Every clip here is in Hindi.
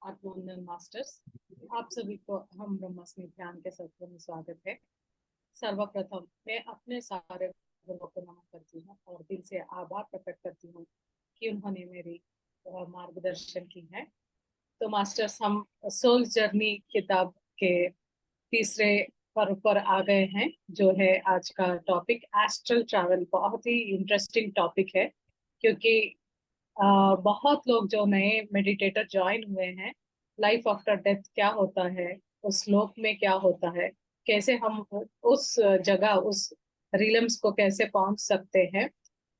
आत्मवंदन मास्टर्स। आप सभी को हम ब्रह्मास्मि ध्यान के सत्र में स्वागत है। सर्वप्रथम मैं अपने सारे गुरुओं को नमन करती हूँ और दिल से आभार प्रकट करती हूँ कि उन्होंने मेरी मार्गदर्शन की है। तो मास्टर्स, हम सोल जर्नी किताब के तीसरे पर्व पर आ गए हैं, जो है आज का टॉपिक एस्ट्रल ट्रैवल। बहुत ही इंटरेस्टिंग टॉपिक है, क्योंकि बहुत लोग जो नए मेडिटेटर ज्वाइन हुए हैं, लाइफ आफ्टर डेथ क्या होता है, उस लोक में क्या होता है, कैसे हम उस जगह, उस रिलम्स को कैसे पहुंच सकते हैं,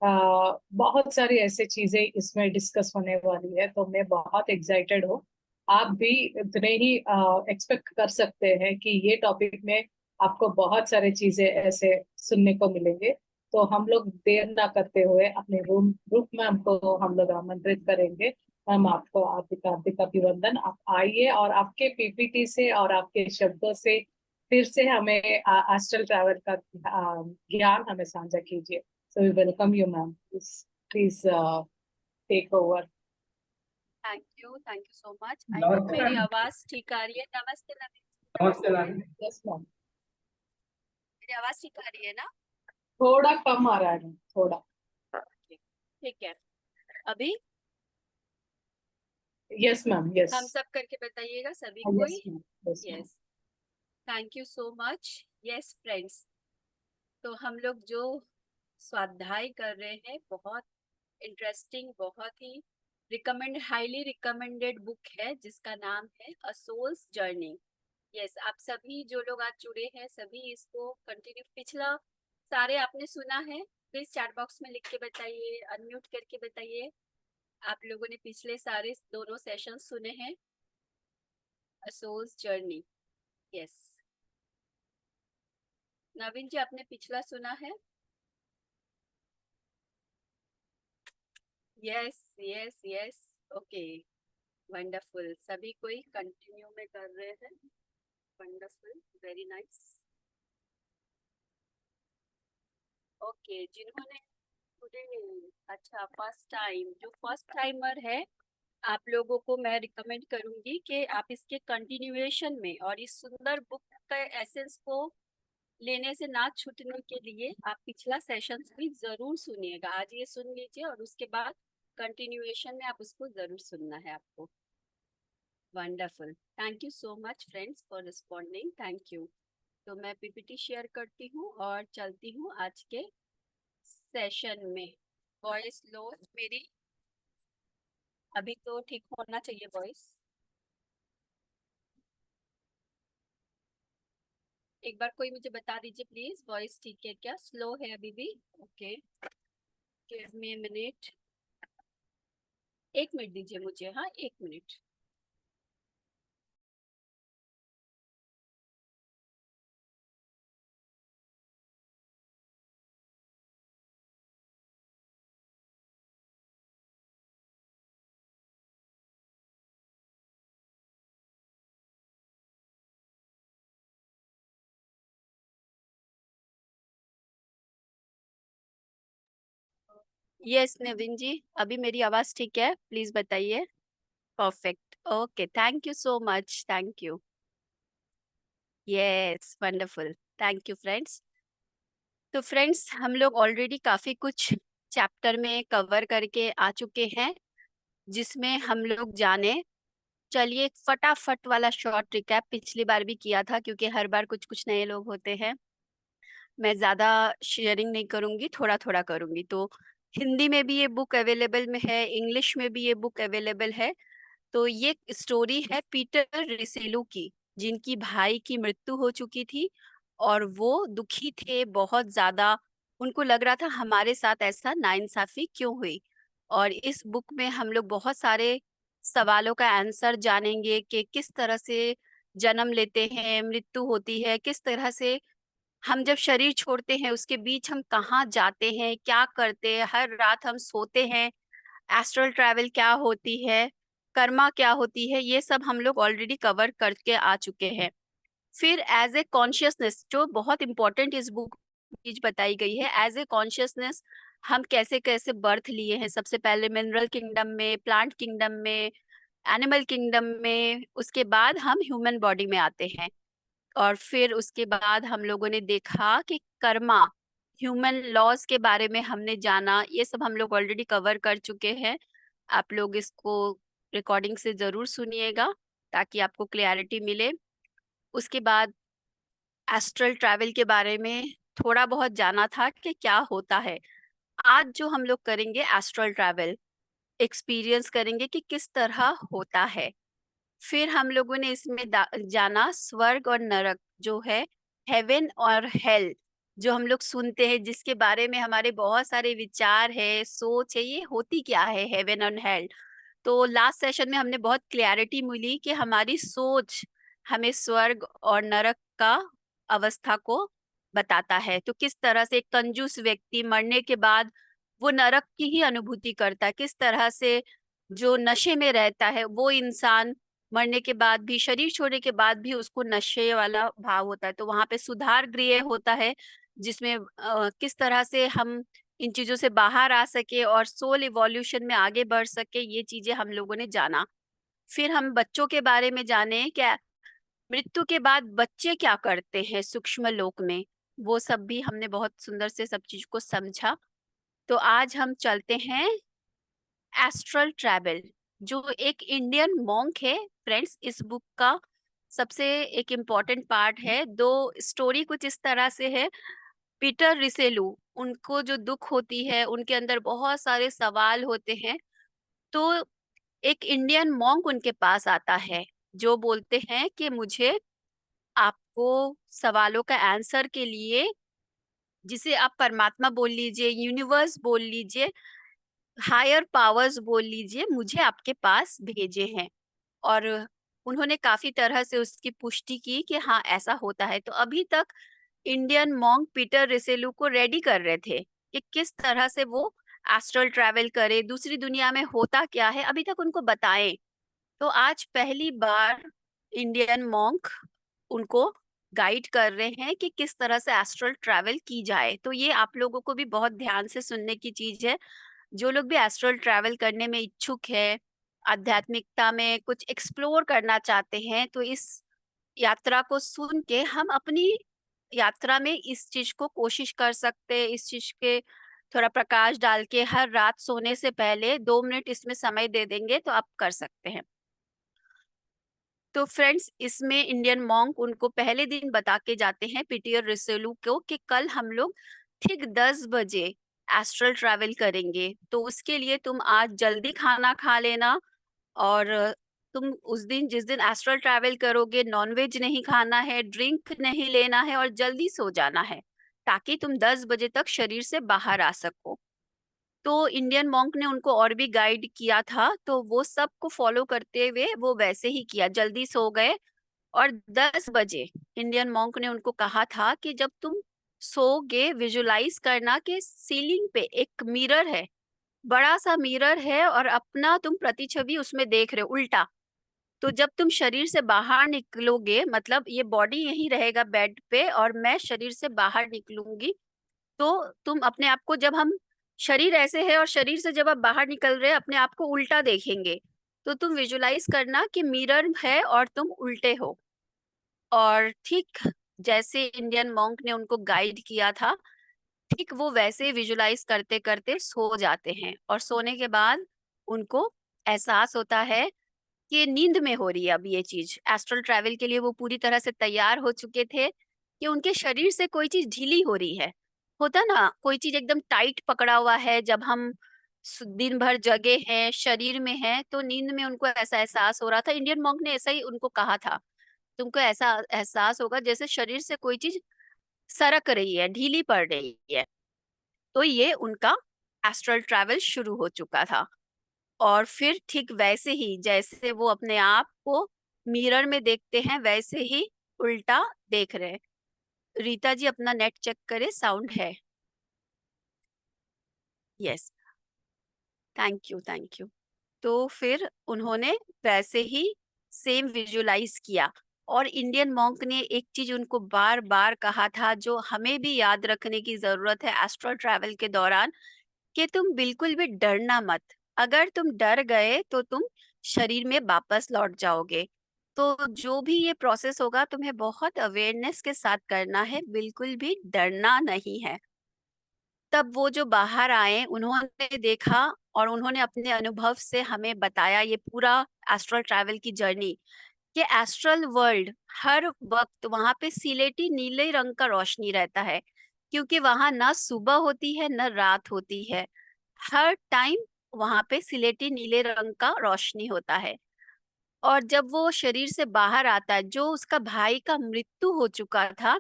बहुत सारी ऐसी चीजें इसमें डिस्कस होने वाली है। तो मैं बहुत एक्साइटेड हूँ। आप भी इतने ही एक्सपेक्ट कर सकते हैं कि ये टॉपिक में आपको बहुत सारी चीजें ऐसे सुनने को मिलेंगे। तो हम लोग देर ना करते हुए अपने रूम ग्रुप में हमको हम लोग आमंत्रित करेंगे। हम आपको हार्दिक हार्दिक अभिवंदन। आप आइए और आपके पीपीटी से और आपके शब्दों से फिर से हमें एस्ट्रल ट्रैवल का ज्ञान हमें साझा कीजिए। So we welcome you ma'am. Please take over. Thank you so much. I hope मेरी आवाज ठीक आ रही है। नमस्ते नवीन। नमस्ते। Yes ma'am. मेरी आवाज ठीक आ रही है ना? थोड़ा कम आ रहा है, थोड़ा। ठीक है। अभी यस मैम, यस। हम सब करके बताइएगा सभी यस कोई। Ma'am, yes ma'am. Yes, thank you so much. Yes friends, तो हम लोग जो स्वाध्याय कर रहे हैं, बहुत इंटरेस्टिंग, बहुत ही हाईली रिकमेंडेड बुक है, जिसका नाम है अ सोल्स जर्नी। यस, आप सभी जो लोग आज जुड़े हैं, सभी इसको कंटिन्यू, पिछला सारे आपने सुना है? प्लीज चैट बॉक्स में लिख के बताइए, अनम्यूट करके बताइए आप लोगों ने पिछले सारे दोनों सेशन सुने हैं अ सोल्स जर्नी। यस, नवीन जी आपने पिछला सुना है? Yes yes yes, okay, wonderful. सभी कोई कंटिन्यू में कर रहे हैं। Wonderful, very nice. ओके, जिन्होंने टुडे, अच्छा, फर्स्ट टाइमर है, आप लोगों को मैं रिकमेंड करूंगी कि आप इसके कंटिन्यूएशन में और इस सुंदर बुक का एसेंस को लेने से ना छूटने के लिए आप पिछला सेशन भी जरूर सुनिएगा। आज ये सुन लीजिए और उसके बाद कंटिन्यूएशन में आप उसको जरूर सुनना है आपको। Wonderful, thank you so much friends for responding, thank you. तो मैं पीपीटी शेयर करती हूँ और चलती हूँ आज के सेशन में। वॉइस लो मेरी? अभी तो ठीक होना चाहिए वॉइस। एक बार कोई मुझे बता दीजिए प्लीज, वॉइस ठीक है क्या, स्लो है अभी भी? Okay, give me minute, 1 minute दीजिए मुझे। हाँ, 1 मिनट। यस नवीन जी, अभी मेरी आवाज ठीक है? प्लीज बताइए। Perfect, okay, thank you so much, thank you. Yes, wonderful, thank you friends. तो फ्रेंड्स, हम लोग ऑलरेडी काफी कुछ चैप्टर में कवर करके आ चुके हैं, जिसमें हम लोग जाने। चलिए एक फटाफट वाला शॉर्ट रिकैप, पिछली बार भी किया था, क्योंकि हर बार कुछ कुछ नए लोग होते हैं। मैं ज्यादा शेयरिंग नहीं करूंगी, थोड़ा थोड़ा करूंगी। तो हिंदी में भी ये बुक अवेलेबल में है, इंग्लिश में भी ये बुक अवेलेबल है। तो ये स्टोरी है पीटर रिसेलू की, जिनकी भाई की मृत्यु हो चुकी थी और वो दुखी थे बहुत ज्यादा। उनको लग रहा था हमारे साथ ऐसा नाइंसाफी क्यों हुई। और इस बुक में हम लोग बहुत सारे सवालों का आंसर जानेंगे कि किस तरह से जन्म लेते हैं, मृत्यु होती है, किस तरह से हम जब शरीर छोड़ते हैं उसके बीच हम कहाँ जाते हैं, क्या करते हैं, हर रात हम सोते हैं, एस्ट्रल ट्रैवल क्या होती है, कर्मा क्या होती है, ये सब हम लोग ऑलरेडी कवर करके आ चुके हैं। फिर एज ए कॉन्शियसनेस, जो बहुत इंपॉर्टेंट इस बुक चीज बताई गई है, एज ए कॉन्शियसनेस हम कैसे कैसे बर्थ लिए हैं, सबसे पहले मिनरल किंगडम में, प्लांट किंगडम में, एनिमल किंगडम में, उसके बाद हम ह्यूमन बॉडी में आते हैं। और फिर उसके बाद हम लोगों ने देखा कि कर्मा, ह्यूमन लॉज के बारे में हमने जाना। ये सब हम लोग ऑलरेडी कवर कर चुके हैं। आप लोग इसको रिकॉर्डिंग से जरूर सुनिएगा ताकि आपको क्लैरिटी मिले। उसके बाद एस्ट्रल ट्रैवल के बारे में थोड़ा बहुत जाना था कि क्या होता है। आज जो हम लोग करेंगे एस्ट्रल ट्रैवल, एक्सपीरियंस करेंगे कि किस तरह होता है। फिर हम लोगों ने इसमें जाना स्वर्ग और नरक जो है, हेवन और हेल, जो हम लोग सुनते हैं, जिसके बारे में हमारे बहुत सारे विचार है, सोच है, ये होती क्या है हेवन और हेल। तो लास्ट सेशन में हमने बहुत क्लैरिटी मिली कि हमारी सोच हमें स्वर्ग और नरक का अवस्था को बताता है। तो किस तरह से एक कंजूस व्यक्ति मरने के बाद वो नरक की ही अनुभूति करता है, किस तरह से जो नशे में रहता है वो इंसान मरने के बाद भी, शरीर छोड़ने के बाद भी उसको नशे वाला भाव होता है। तो वहां पे सुधार गृह होता है जिसमें किस तरह से हम इन चीजों से बाहर आ सके और सोल इवोल्यूशन में आगे बढ़ सके, ये चीजें हम लोगों ने जाना। फिर हम बच्चों के बारे में जाने, क्या मृत्यु के बाद बच्चे क्या करते हैं सूक्ष्म लोक में, वो सब भी हमने बहुत सुंदर से सब चीज को समझा। तो आज हम चलते हैं एस्ट्रल ट्रैवल, जो एक इंडियन मॉन्क है फ्रेंड्स। इस बुक का सबसे एक इम्पॉर्टेंट पार्ट है। दो स्टोरी कुछ इस तरह से है। पीटर रिसेलू, उनको जो दुख होती है, उनके अंदर बहुत सारे सवाल होते हैं। तो एक इंडियन मॉन्क उनके पास आता है जो बोलते हैं कि मुझे आपको सवालों का आंसर के लिए, जिसे आप परमात्मा बोल लीजिए, यूनिवर्स बोल लीजिए, हायर पावर्स बोल लीजिए, मुझे आपके पास भेजे हैं। और उन्होंने काफी तरह से उसकी पुष्टि की कि हाँ ऐसा होता है। तो अभी तक इंडियन मॉन्क पीटर रिसेलू को रेडी कर रहे थे कि किस तरह से वो एस्ट्रल ट्रैवल करे, दूसरी दुनिया में होता क्या है, अभी तक उनको बताएं। तो आज पहली बार इंडियन मॉन्क उनको गाइड कर रहे हैं कि किस तरह से एस्ट्रल ट्रैवल की जाए। तो ये आप लोगों को भी बहुत ध्यान से सुनने की चीज है। जो लोग भी एस्ट्रल ट्रैवल करने में इच्छुक है, आध्यात्मिकता में कुछ एक्सप्लोर करना चाहते हैं, तो इस यात्रा को सुन के हम अपनी यात्रा में इस चीज को कोशिश कर सकते हैं। इस चीज के थोड़ा प्रकाश डाल के हर रात सोने से पहले 2 मिनट इसमें समय दे देंगे तो आप कर सकते हैं। तो फ्रेंड्स, इसमें इंडियन मॉन्क उनको पहले दिन बता के जाते हैं पीटर रिसेलू को कि कल हम लोग ठीक 10 बजे एस्ट्रल ट्रैवल करेंगे। तो उसके लिए तुम आज जल्दी खाना खा लेना। और तुम उस दिन, जिस दिन एस्ट्रल ट्रैवल करोगे, नॉनवेज नहीं खाना है, ड्रिंक नहीं लेना है और जल्दी सो जाना है, ताकि तुम 10 बजे तक शरीर से बाहर आ सको। तो इंडियन मॉन्क ने उनको और भी गाइड किया था, तो वो सबको फॉलो करते हुए वो वैसे ही किया, जल्दी सो गए। और 10 बजे इंडियन मॉन्क ने उनको कहा था कि जब तुम सोगे, विजुलाइज करना कि सीलिंग पे एक मिरर है, बड़ा सा मिरर है, और अपना तुम प्रतिछवि उसमें देख रहे हो उल्टा। तो जब तुम शरीर से बाहर निकलोगे, मतलब ये बॉडी यहीं रहेगा बेड पे और मैं शरीर से बाहर निकलूंगी, तो तुम अपने आप को, जब हम शरीर ऐसे है और शरीर से जब आप बाहर निकल रहे हैं, अपने आप को उल्टा देखेंगे। तो तुम विजुलाइज करना कि मिरर है और तुम उल्टे हो। और ठीक जैसे इंडियन मॉन्क ने उनको गाइड किया था, ठीक वो वैसे विजुलाइज करते करते सो जाते हैं। और सोने के बाद उनको एहसास होता है कि नींद में हो रही है अब ये चीज। एस्ट्रल ट्रैवल के लिए वो पूरी तरह से तैयार हो चुके थे कि उनके शरीर से कोई चीज ढीली हो रही है। होता ना, कोई चीज एकदम टाइट पकड़ा हुआ है, जब हम दिन भर जगे हैं, शरीर में हैं, तो नींद में उनको ऐसा एहसास हो रहा था। इंडियन मॉन्क ने ऐसा ही उनको कहा था, तुमको ऐसा एहसास होगा जैसे शरीर से कोई चीज सरक रही है, ढीली पड़ रही है। तो ये उनका एस्ट्रल ट्रैवल शुरू हो चुका था। और फिर ठीक वैसे ही जैसे वो अपने आप को मिरर में देखते हैं, वैसे ही उल्टा देख रहे हैं। रीता जी अपना नेट चेक करे, साउंड है? Yes, thank you thank you. तो फिर उन्होंने वैसे ही सेम विजुलाइज किया। और इंडियन मॉन्क ने एक चीज उनको बार बार कहा था, जो हमें भी याद रखने की जरूरत है एस्ट्रल ट्रैवल के दौरान, कि तुम बिल्कुल भी डरना मत। अगर तुम डर गए तो तुम शरीर में वापस लौट जाओगे। तो जो भी ये प्रोसेस होगा तुम्हें बहुत अवेयरनेस के साथ करना है, बिल्कुल भी डरना नहीं है। तब वो जो बाहर आए उन्होंने देखा और उन्होंने अपने अनुभव से हमें बताया ये पूरा एस्ट्रल ट्रैवल की जर्नी, कि एस्ट्रल वर्ल्ड हर वक्त वहां पे सिलेटी नीले रंग का रोशनी रहता है, क्योंकि वहां ना सुबह होती है न रात होती है। हर टाइम वहां पे सिलेटी नीले रंग का रोशनी होता है। और जब वो शरीर से बाहर आता है, जो उसका भाई का मृत्यु हो चुका था,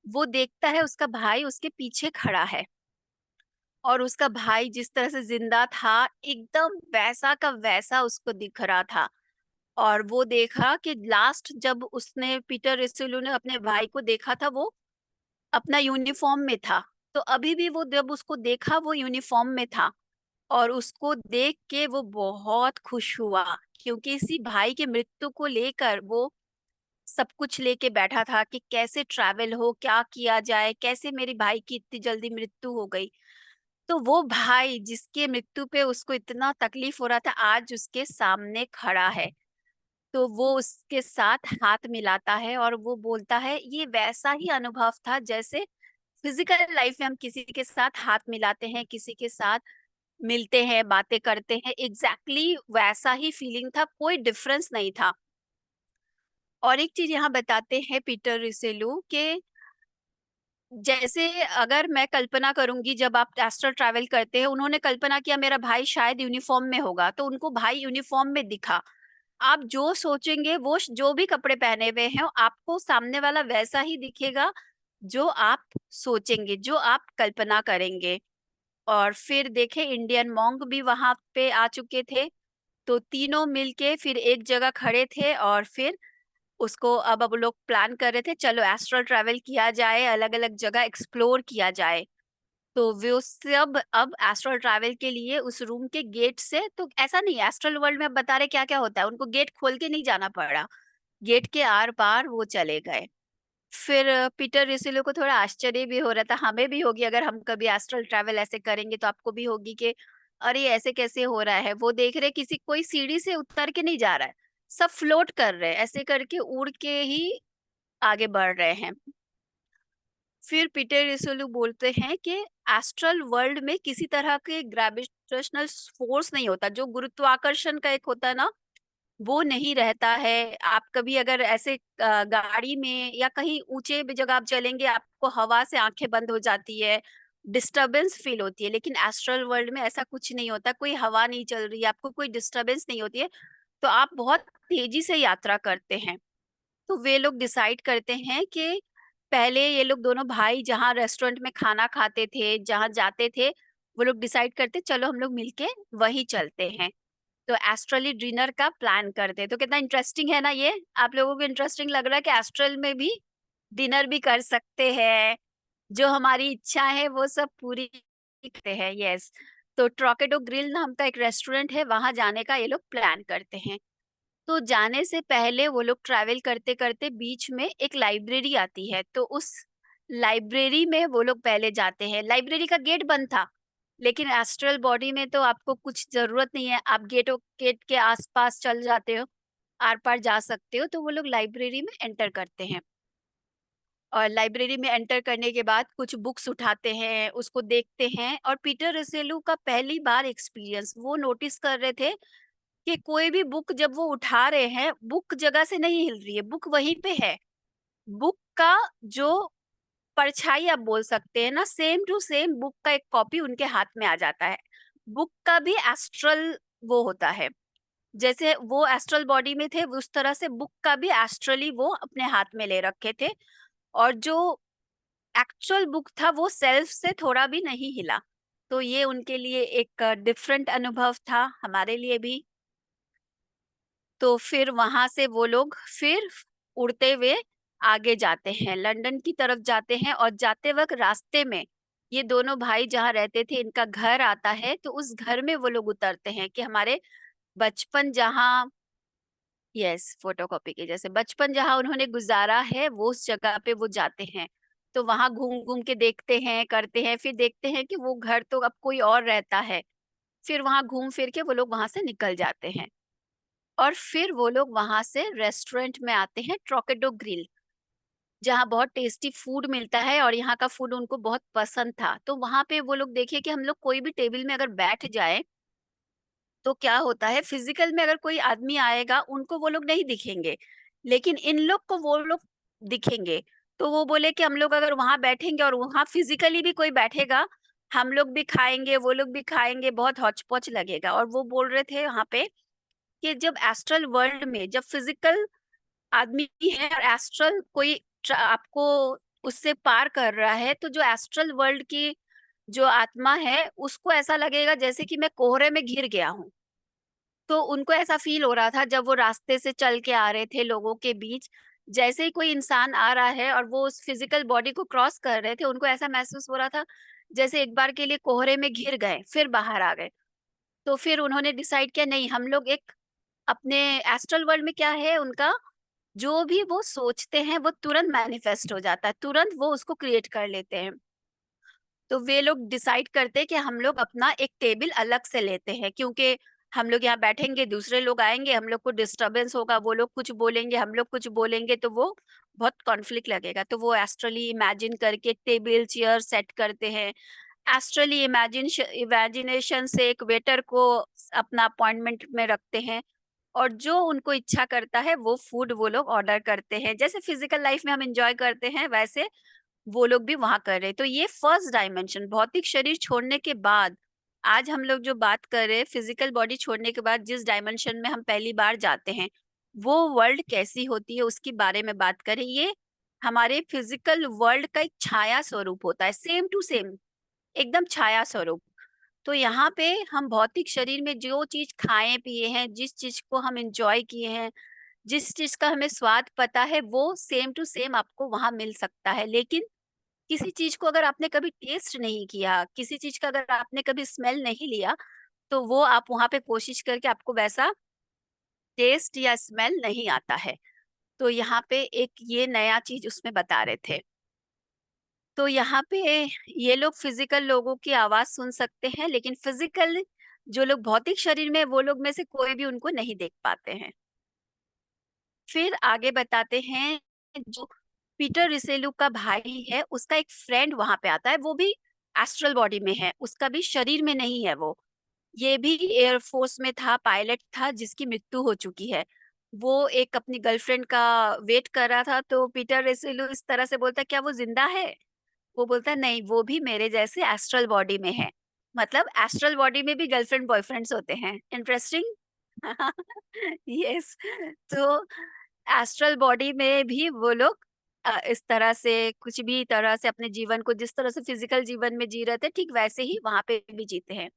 वो देखता है उसका भाई उसके पीछे खड़ा है और उसका भाई जिस तरह से जिंदा था एकदम वैसा का वैसा उसको दिख रहा था। और वो देखा कि लास्ट जब उसने पीटर रिसेलू ने अपने भाई को देखा था, वो अपना यूनिफॉर्म में था। तो अभी भी वो जब उसको देखा वो यूनिफॉर्म में था, और उसको देख के वो बहुत खुश हुआ, क्योंकि इसी भाई के मृत्यु को लेकर वो सब कुछ लेके बैठा था कि कैसे ट्रैवल हो, क्या किया जाए, कैसे मेरे भाई की इतनी जल्दी मृत्यु हो गई। तो वो भाई जिसके मृत्यु पे उसको इतना तकलीफ हो रहा था, आज उसके सामने खड़ा है। तो वो उसके साथ हाथ मिलाता है और वो बोलता है ये वैसा ही अनुभव था जैसे फिजिकल लाइफ में हम किसी के साथ हाथ मिलाते हैं, किसी के साथ मिलते हैं, बातें करते हैं, एग्जैक्टली वैसा ही फीलिंग था, कोई डिफरेंस नहीं था। और एक चीज यहाँ बताते हैं पीटर रिसेलू के, जैसे अगर मैं कल्पना करूंगी जब आप एस्ट्रल ट्रैवल करते हैं, उन्होंने कल्पना किया मेरा भाई शायद यूनिफॉर्म में होगा, तो उनको भाई यूनिफॉर्म में दिखा। आप जो सोचेंगे वो जो भी कपड़े पहने हुए हैं आपको सामने वाला वैसा ही दिखेगा, जो आप सोचेंगे, जो आप कल्पना करेंगे। और फिर देखे इंडियन मॉन्क भी वहां पे आ चुके थे, तो तीनों मिलके फिर एक जगह खड़े थे और फिर उसको अब लोग प्लान कर रहे थे चलो एस्ट्रल ट्रैवल किया जाए, अलग अलग जगह एक्सप्लोर किया जाए। तो वो सब अब एस्ट्रल ट्रैवल के लिए उस रूम के गेट से, तो ऐसा नहीं एस्ट्रल वर्ल्ड में अब बता रहे क्या क्या होता है, उनको गेट खोल के नहीं जाना पड़ा, गेट के आर पार वो चले गए। फिर पीटर रिसिलो को थोड़ा आश्चर्य भी हो रहा था, हमें भी होगी अगर हम कभी एस्ट्रल ट्रैवल ऐसे करेंगे तो आपको भी होगी कि अरे ऐसे कैसे हो रहा है। वो देख रहे किसी कोई सीढ़ी से उतर के नहीं जा रहा है, सब फ्लोट कर रहे हैं, ऐसे करके उड़ के ही आगे बढ़ रहे हैं। फिर पीटर रिसोलू बोलते हैं कि एस्ट्रल वर्ल्ड में किसी तरह के ग्रेविटेशनल फोर्स नहीं होता, जो गुरुत्वाकर्षण का एक होता है ना, वो नहीं रहता है। आप कभी अगर ऐसे गाड़ी में या कहीं ऊंचे भी जगह आप चलेंगे, आपको हवा से आंखें बंद हो जाती है, डिस्टरबेंस फील होती है, लेकिन एस्ट्रल वर्ल्ड में ऐसा कुछ नहीं होता, कोई हवा नहीं चल रही है, आपको कोई डिस्टरबेंस नहीं होती है, तो आप बहुत तेजी से यात्रा करते हैं। तो वे लोग डिसाइड करते हैं कि पहले ये लोग दोनों भाई जहाँ रेस्टोरेंट में खाना खाते थे, जहाँ जाते थे, वो लोग डिसाइड करते चलो हम लोग मिलके वही चलते हैं। तो एस्ट्रली डिनर का प्लान करते हैं। तो कितना इंटरेस्टिंग है ना ये, आप लोगों को इंटरेस्टिंग लग रहा है कि एस्ट्रल में भी डिनर भी कर सकते हैं, जो हमारी इच्छा है वो सब पूरी करते हैं। यस, तो ट्रॉकेटो ग्रिल नाम का एक रेस्टोरेंट है, वहां जाने का ये लोग प्लान करते हैं। तो जाने से पहले वो लोग ट्रैवल करते करते बीच में एक लाइब्रेरी आती है, तो उस लाइब्रेरी में वो लोग पहले जाते हैं। लाइब्रेरी का गेट बंद था, लेकिन एस्ट्रल बॉडी में तो आपको कुछ जरूरत नहीं है, आप गेट के आसपास चल जाते हो, आर पार जा सकते हो। तो वो लोग लाइब्रेरी में एंटर करते हैं, और लाइब्रेरी में एंटर करने के बाद कुछ बुक्स उठाते हैं, उसको देखते हैं। और पीटर रसेलू का पहली बार एक्सपीरियंस, वो नोटिस कर रहे थे कि कोई भी बुक जब वो उठा रहे हैं, बुक जगह से नहीं हिल रही है, बुक वहीं पे है। बुक का जो परछाई आप बोल सकते हैं ना, सेम टू सेम बुक का एक कॉपी उनके हाथ में आ जाता है। बुक का भी एस्ट्रल वो होता है, जैसे वो एस्ट्रल बॉडी में थे उस तरह से बुक का भी एस्ट्रली वो अपने हाथ में ले रखे थे। और जो एक्चुअल बुक था वो सेल्फ से थोड़ा भी नहीं हिला। तो ये उनके लिए एक डिफरेंट अनुभव था, हमारे लिए भी। तो फिर वहां से वो लोग फिर उड़ते हुए आगे जाते हैं, लंदन की तरफ जाते हैं। और जाते वक्त रास्ते में ये दोनों भाई जहाँ रहते थे इनका घर आता है, तो उस घर में वो लोग उतरते हैं कि हमारे बचपन जहाँ, यस, फोटोकॉपी के जैसे बचपन जहाँ उन्होंने गुजारा है वो उस जगह पे वो जाते हैं। तो वहां घूम घूम के देखते हैं, करते हैं, फिर देखते हैं कि वो घर तो अब कोई और रहता है। फिर वहां घूम फिर के वो लोग वहां से निकल जाते हैं। और फिर वो लोग वहां से रेस्टोरेंट में आते हैं, ट्रोकेडो ग्रिल, जहाँ बहुत टेस्टी फूड मिलता है और यहाँ का फूड उनको बहुत पसंद था। तो वहां पे वो लोग देखिए कि हम लोग कोई भी टेबल में अगर बैठ जाए तो क्या होता है, फिजिकल में अगर कोई आदमी आएगा उनको वो लोग नहीं दिखेंगे, लेकिन इन लोग को वो लोग दिखेंगे। तो वो बोले कि हम लोग अगर वहां बैठेंगे और वहां फिजिकली भी कोई बैठेगा, हम लोग भी खाएंगे, वो लोग भी खाएंगे, बहुत हौच पौच लगेगा। और वो बोल रहे थे वहां पे कि जब एस्ट्रल वर्ल्ड में जब फिजिकल आदमी है और एस्ट्रल कोई आपको उससे पार कर रहा है, तो जो एस्ट्रल वर्ल्ड की जो आत्मा है उसको ऐसा लगेगा जैसे कि मैं कोहरे में घिर गया हूँ। तो उनको ऐसा फील हो रहा था जब वो रास्ते से चल के आ रहे थे लोगों के बीच, जैसे ही कोई इंसान आ रहा है और वो उस फिजिकल बॉडी को क्रॉस कर रहे थे, उनको ऐसा महसूस हो रहा था जैसे एक बार के लिए कोहरे में घिर गए, फिर बाहर आ गए। तो फिर उन्होंने डिसाइड किया, नहीं हम लोग एक अपने एस्ट्रल वर्ल्ड में क्या है उनका, जो भी वो सोचते हैं वो तुरंत मैनिफेस्ट हो जाता है, तुरंत वो उसको क्रिएट कर लेते हैं। तो वे लोग डिसाइड करते हैं कि हम लोग अपना एक टेबल अलग से लेते हैं, क्योंकि हम लोग यहाँ बैठेंगे, दूसरे लोग आएंगे, हम लोग को डिस्टरबेंस होगा, वो लोग कुछ बोलेंगे, हम लोग कुछ बोलेंगे, तो वो बहुत कॉन्फ्लिक्ट लगेगा। तो वो एस्ट्रली इमेजिन करके टेबल चेयर सेट करते हैं। एस्ट्रली इमेजिनेशन से एक वेटर को अपना अपॉइंटमेंट में रखते हैं, और जो उनको इच्छा करता है वो फूड वो लोग ऑर्डर करते हैं। जैसे फिजिकल लाइफ में हम एंजॉय करते हैं, वैसे वो लोग भी वहां कर रहे हैं। तो ये फर्स्ट डायमेंशन, भौतिक शरीर छोड़ने के बाद, आज हम लोग जो बात कर रहे हैं फिजिकल बॉडी छोड़ने के बाद जिस डायमेंशन में हम पहली बार जाते हैं, वो वर्ल्ड कैसी होती है उसके बारे में बात करें। ये हमारे फिजिकल वर्ल्ड का एक छाया स्वरूप होता है, सेम टू सेम, एकदम छाया स्वरूप। तो यहाँ पे हम भौतिक शरीर में जो चीज खाए पिए हैं, जिस चीज को हम एंजॉय किए हैं, जिस चीज का हमें स्वाद पता है, वो सेम टू सेम आपको वहां मिल सकता है। लेकिन किसी चीज को अगर आपने कभी टेस्ट नहीं किया, किसी चीज का अगर आपने कभी स्मेल नहीं लिया, तो वो आप वहां पे कोशिश करके आपको वैसा टेस्ट या स्मेल नहीं आता है। तो यहाँ पे एक ये नया चीज उसमें बता रहे थे। तो यहाँ पे ये लोग फिजिकल लोगों की आवाज सुन सकते हैं, लेकिन फिजिकल जो लोग भौतिक शरीर में, वो लोग में से कोई भी उनको नहीं देख पाते हैं। फिर आगे बताते हैं, जो पीटर रिसेलू का भाई है उसका एक फ्रेंड वहां पे आता है, वो भी एस्ट्रल बॉडी में है, उसका भी शरीर में नहीं है। वो ये भी एयरफोर्स में था, पायलट था, जिसकी मृत्यु हो चुकी है। वो एक अपनी गर्लफ्रेंड का वेट कर रहा था। तो पीटर रिसेलू इस तरह से बोलता है, क्या वो जिंदा है? वो बोलता है, नहीं, वो भी मेरे जैसे एस्ट्रल बॉडी में है। मतलब एस्ट्रल बॉडी में भी गर्लफ्रेंड बॉयफ्रेंड्स होते हैं। इंटरेस्टिंग। यस। तो एस्ट्रल बॉडी में भी वो लोग इस तरह से, कुछ भी तरह से अपने जीवन को जिस तरह से फिजिकल जीवन में जी रहे थे, ठीक वैसे ही वहां पे भी जीते हैं।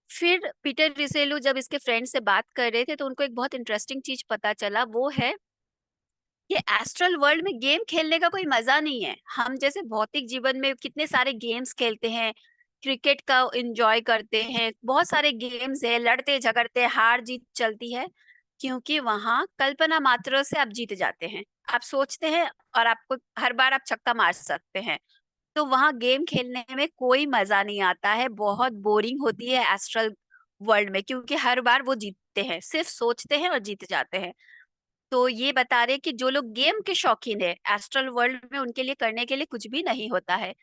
फिर पीटर रिसेलू जब इसके फ्रेंड से बात कर रहे थे, तो उनको एक बहुत इंटरेस्टिंग चीज पता चला, वो है कि एस्ट्रल वर्ल्ड में गेम खेलने का कोई मजा नहीं है। हम जैसे भौतिक जीवन में कितने सारे गेम्स खेलते हैं, क्रिकेट का एंजॉय करते हैं, बहुत सारे गेम्स है, लड़ते झगड़ते, हार जीत चलती है, क्योंकि वहां कल्पना मात्र से आप जीत जाते हैं। आप सोचते हैं और आपको हर बार आप छक्का मार सकते हैं। तो वहां गेम खेलने में कोई मजा नहीं आता है, बहुत बोरिंग होती है एस्ट्रल वर्ल्ड में, क्योंकि हर बार वो जीतते हैं, सिर्फ सोचते हैं और जीत जाते हैं। तो ये बता रहे कि जो लोग गेम के शौकीन है, एस्ट्रल वर्ल्ड में उनके लिए करने के लिए कुछ भी नहीं होता है।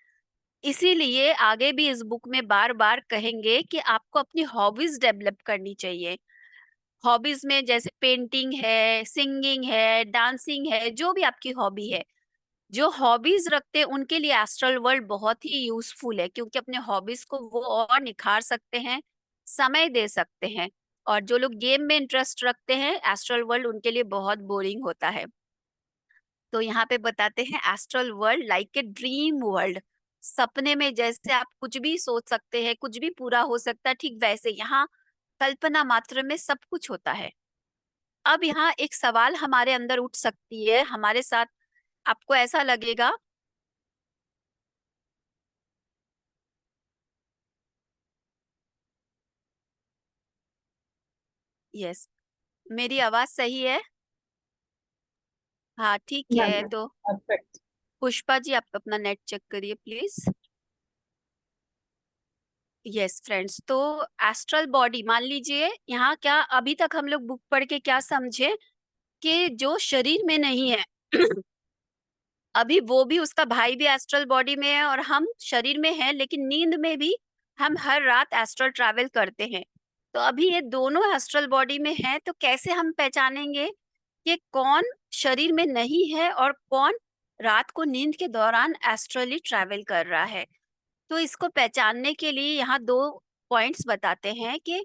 इसीलिए आगे भी इस बुक में बार बार कहेंगे कि आपको अपनी हॉबीज डेवलप करनी चाहिए। हॉबीज में जैसे पेंटिंग है, सिंगिंग है, डांसिंग है, जो भी आपकी हॉबी है, जो हॉबीज रखते हैं उनके लिए एस्ट्रल वर्ल्ड बहुत ही यूजफुल है, क्योंकि अपने हॉबीज को वो और निखार सकते हैं, समय दे सकते हैं। और जो लोग गेम में इंटरेस्ट रखते हैं, एस्ट्रल वर्ल्ड उनके लिए बहुत बोरिंग होता है। तो यहाँ पे बताते हैं, astral world like a dream world, सपने में जैसे आप कुछ भी सोच सकते हैं, कुछ भी पूरा हो सकता है, ठीक वैसे यहाँ कल्पना मात्र में सब कुछ होता है। अब यहाँ एक सवाल हमारे अंदर उठ सकती है, हमारे साथ आपको ऐसा लगेगा, यस, मेरी आवाज सही है? हाँ ठीक है। मैम, तो परफेक्ट। पुष्पा जी, आप अपना नेट चेक करिए प्लीज। यस फ्रेंड्स, तो एस्ट्रल बॉडी मान लीजिए, यहाँ क्या अभी तक हम लोग बुक पढ़ के क्या समझे कि जो शरीर में नहीं है अभी वो भी, उसका भाई भी एस्ट्रल बॉडी में है और हम शरीर में हैं, लेकिन नींद में भी हम हर रात एस्ट्रल ट्रैवल करते हैं। तो अभी ये दोनों एस्ट्रल बॉडी में हैं, तो कैसे हम पहचानेंगे कि कौन शरीर में नहीं है और कौन रात को नींद के दौरान एस्ट्रली ट्रैवल कर रहा है? तो इसको पहचानने के लिए यहाँ 2 पॉइंट्स बताते हैं कि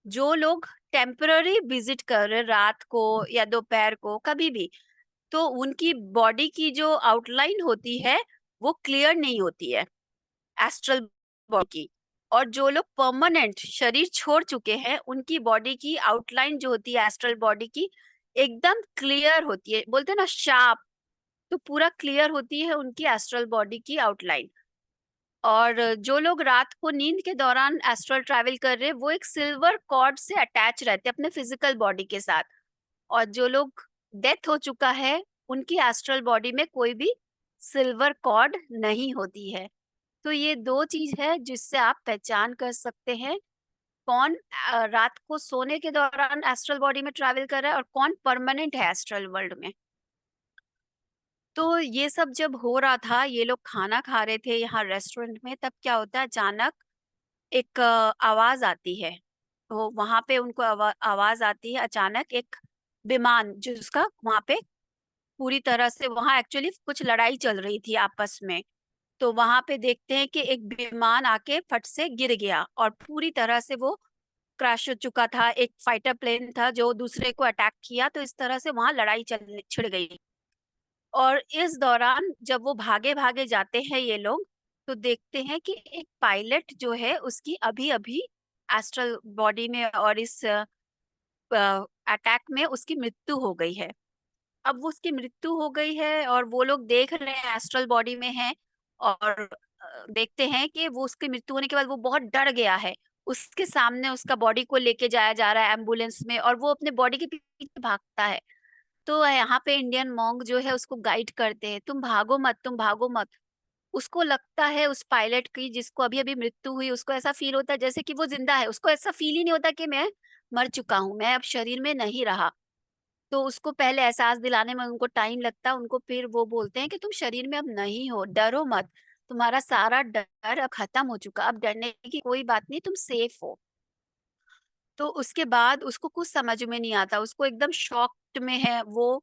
जो लोग टेम्पररी विजिट कर रहे हैं रात को या दोपहर को कभी भी, तो उनकी बॉडी की जो आउटलाइन होती है वो क्लियर नहीं होती है एस्ट्रल बॉडी की। और जो लोग परमानेंट शरीर छोड़ चुके हैं उनकी बॉडी की आउटलाइन जो होती है एस्ट्रल बॉडी की एकदम क्लियर होती है, बोलते हैं ना शार्प। तो पूरा क्लियर होती है उनकी एस्ट्रल बॉडी की आउटलाइन। और जो लोग रात को नींद के दौरान एस्ट्रल ट्रैवल कर रहे हैं वो एक सिल्वर कॉर्ड से अटैच रहते हैं अपने फिजिकल बॉडी के साथ। और जो लोग डेथ हो चुका है उनकी एस्ट्रल बॉडी में कोई भी सिल्वर कॉर्ड नहीं होती है। तो ये 2 चीज है जिससे आप पहचान कर सकते हैं कौन रात को सोने के दौरान एस्ट्रल बॉडी में ट्रैवल कर रहा है और कौन परमानेंट है एस्ट्रल वर्ल्ड में। तो ये सब जब हो रहा था, ये लोग खाना खा रहे थे यहाँ रेस्टोरेंट में, तब क्या होता है अचानक एक आवाज आती है। तो वहां पे उनको आवाज आती है अचानक, एक विमान जिसका वहां पे पूरी तरह से, वहां एक्चुअली कुछ लड़ाई चल रही थी आपस में। तो वहां पे देखते हैं कि एक विमान आके फट से गिर गया और पूरी तरह से वो क्रैश हो चुका था। एक फाइटर प्लेन था जो दूसरे को अटैक किया, तो इस तरह से वहां लड़ाई चल छिड़ गई। और इस दौरान जब वो भागे भागे जाते हैं ये लोग, तो देखते हैं कि एक पायलट जो है उसकी अभी अभी एस्ट्रल बॉडी में और इस अटैक में उसकी मृत्यु हो गई है। अब वो उसकी मृत्यु हो गई है और वो लोग देख रहे हैं एस्ट्रल बॉडी में है। और देखते हैं कि वो उसकी मृत्यु होने के बाद वो बहुत डर गया है। उसके सामने उसका बॉडी को लेके जाया जा रहा है एम्बुलेंस में और वो अपने बॉडी के पीछे भागता है। तो यहाँ पे इंडियन मॉन्क जो है उसको गाइड करते हैं, तुम भागो मत, तुम भागो मत। उसको लगता है उस पायलट की जिसको अभी अभी मृत्यु हुई, उसको ऐसा फील होता है जैसे कि वो जिंदा है। उसको ऐसा फील ही नहीं होता कि मैं मर चुका हूँ, मैं अब शरीर में नहीं रहा। तो उसको पहले एहसास दिलाने में उनको टाइम लगता है। उनको फिर वो बोलते हैं कि तुम शरीर में अब नहीं हो, डरो मत, तुम्हारा सारा डर अब खत्म हो चुका, अब डरने की कोई बात नहीं, तुम सेफ हो। तो उसके बाद उसको कुछ समझ में नहीं आता, उसको एकदम शॉक्ड में है वो।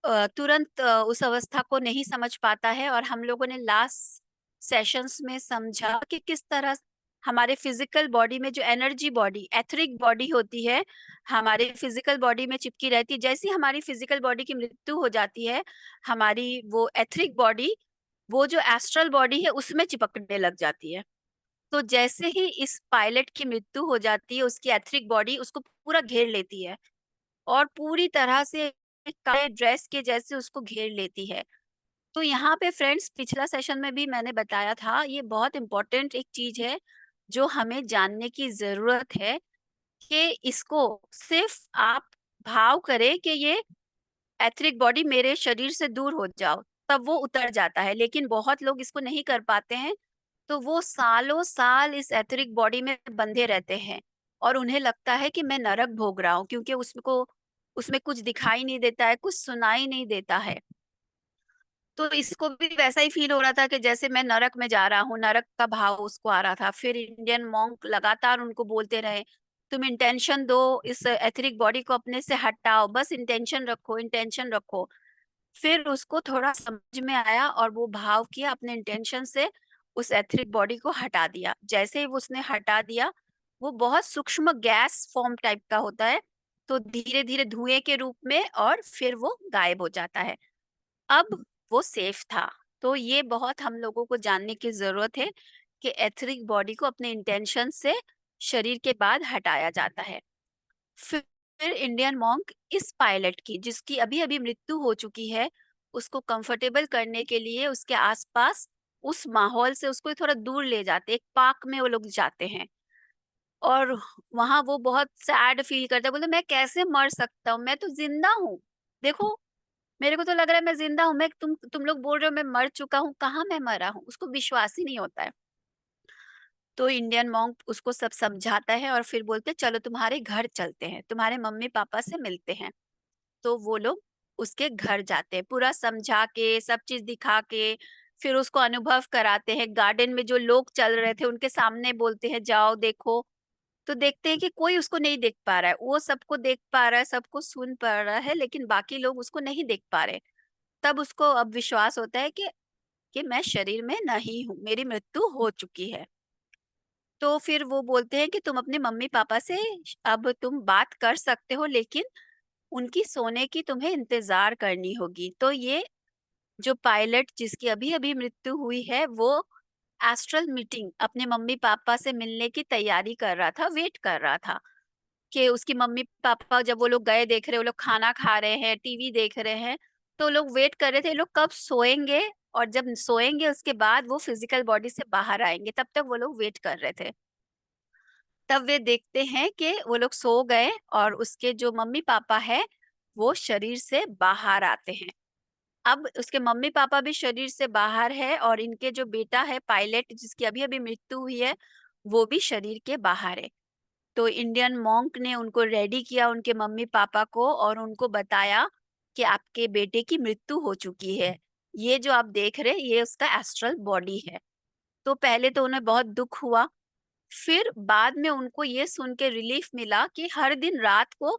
तुरंत उस अवस्था को नहीं समझ पाता है। और हम लोगों ने लास्ट सेशंस में समझा कि किस तरह हमारे फिजिकल बॉडी में जो एनर्जी बॉडी, एथरिक बॉडी होती है, हमारे फिजिकल बॉडी में चिपकी रहती है। जैसी हमारी फिजिकल बॉडी की मृत्यु हो जाती है, हमारी वो एथरिक बॉडी, वो जो एस्ट्रल बॉडी है उसमें चिपकने लग जाती है। तो जैसे ही इस पायलट की मृत्यु हो जाती है, उसकी एथरिक बॉडी उसको पूरा घेर लेती है और पूरी तरह से काले ड्रेस के जैसे उसको घेर लेती है। तो यहाँ पे फ्रेंड्स, पिछला सेशन में भी मैंने बताया था, ये बहुत इम्पोर्टेंट एक चीज है जो हमें जानने की जरूरत है कि इसको सिर्फ आप भाव करें कि ये एथरिक बॉडी मेरे शरीर से दूर हो जाओ, तब वो उतर जाता है। लेकिन बहुत लोग इसको नहीं कर पाते हैं, तो वो सालों साल इस एथरिक बॉडी में बंधे रहते हैं और उन्हें लगता है कि मैं नरक भोग रहा हूँ, क्योंकि उसमें कुछ दिखाई नहीं देता है, कुछ सुनाई नहीं देता है। तो इसको भी वैसा ही फील हो रहा था कि जैसे मैं नरक में जा रहा हूँ, नरक का भाव उसको आ रहा था। फिर इंडियन मॉन्क लगातार उनको बोलते रहे, तुम इंटेंशन दो, इस एथरिक बॉडी को अपने से हटाओ, बस इंटेंशन रखो, इंटेंशन रखो। फिर उसको थोड़ा समझ में आया और वो भाव किया, अपने इंटेंशन से उस एथरिक बॉडी को हटा दिया। जैसे ही वो उसने हटा दिया, वो बहुत सूक्ष्म गैस फॉर्म टाइप का होता है, तो धीरे धीरे धुएं के रूप में, और फिर वो गायब हो जाता है। अब वो सेफ था। तो ये बहुत हम लोगों को जानने की जरूरत है कि एथरिक बॉडी को अपने इंटेंशन से शरीर के बाद हटाया जाता है। फिर इंडियन मॉन्क इस पायलट की, जिसकी अभी अभी मृत्यु हो चुकी है, उसको कंफर्टेबल करने के लिए उसके आसपास उस माहौल से उसको थोड़ा दूर ले जाते, एक पार्क में वो लोग जाते हैं। और वहां वो बहुत सैड फील करता है, बोलते मैं कैसे मर सकता हूँ, मैं तो जिंदा हूँ, देखो मेरे को तो लग रहा है मैं जिंदा हूँ, मैं तुम लोग बोल रहे हो मैं मर चुका हूँ, कहाँ मैं मरा हूँ, उसको विश्वास ही नहीं होता है। तो इंडियन मॉन्क उसको सब समझाता है और फिर बोलते हैं चलो तुम्हारे घर चलते हैं, तुम्हारे मम्मी पापा से मिलते हैं। तो वो लोग उसके घर जाते हैं, पूरा समझा के, सब चीज़ दिखा के, फिर उसको अनुभव कराते हैं। गार्डन में जो लोग चल रहे थे उनके सामने बोलते हैं जाओ देखो, तो देखते हैं कि कोई उसको नहीं देख पा रहा है। वो सबको देख पा रहा है, सबको सुन पा रहा है, लेकिन बाकी लोग उसको नहीं देख पा रहे। तब उसको अब विश्वास होता है कि मैं शरीर में नहीं हूँ, मेरी मृत्यु हो चुकी है। तो फिर वो बोलते हैं कि तुम अपने मम्मी-पापा से अब तुम बात कर सकते हो, लेकिन उनकी सोने की तुम्हें इंतज़ार करनी होगी। तो ये जो पायलट जिसकी अभी-अभी मृत्यु हुई है, वो एस्ट्रल मीटिंग अपने मम्मी-पापा से मिलने की तैयारी कर रहा था, वेट कर रहा था कि उसकी मम्मी-पापा जब वो लोग गए देख रहे, वो लोग खाना खा रहे हैं, टीवी देख रहे हैं, तो लोग वेट कर रहे थे, ये लोग कब सोएँगे और जब सोएँगे उसके बाद वो फिज़िकल बॉडी से बाहर आएँगे, तब तक वो लोग वेट कर रहे थे। तब वे देखते हैं कि वो लोग सो गए और उसके जो मम्मी-पापा हैं, वो शरीर से बाहर आते हैं। अब उसके मम्मी-पापा भी शरीर से बाहर है और इनके जो बेटा है पायलट जिसकी अभी-अभी मृत्यु हुई है, वो भी शरीर के बाहर है। तो इंडियन मॉन्क ने उनको रेडी किया उनके मम्मी-पापा को और उनको बताया कि आपके बेटे की मृत्यु हो चुकी है। ये जो आप देख रहे हैं, ये उसका एस्ट्रल बॉडी है। तो पहले तो उन्हें बहुत दुःख हुआ, फिर बाद में उनको ये सुन के रिलीफ मिला कि हर दिन रात को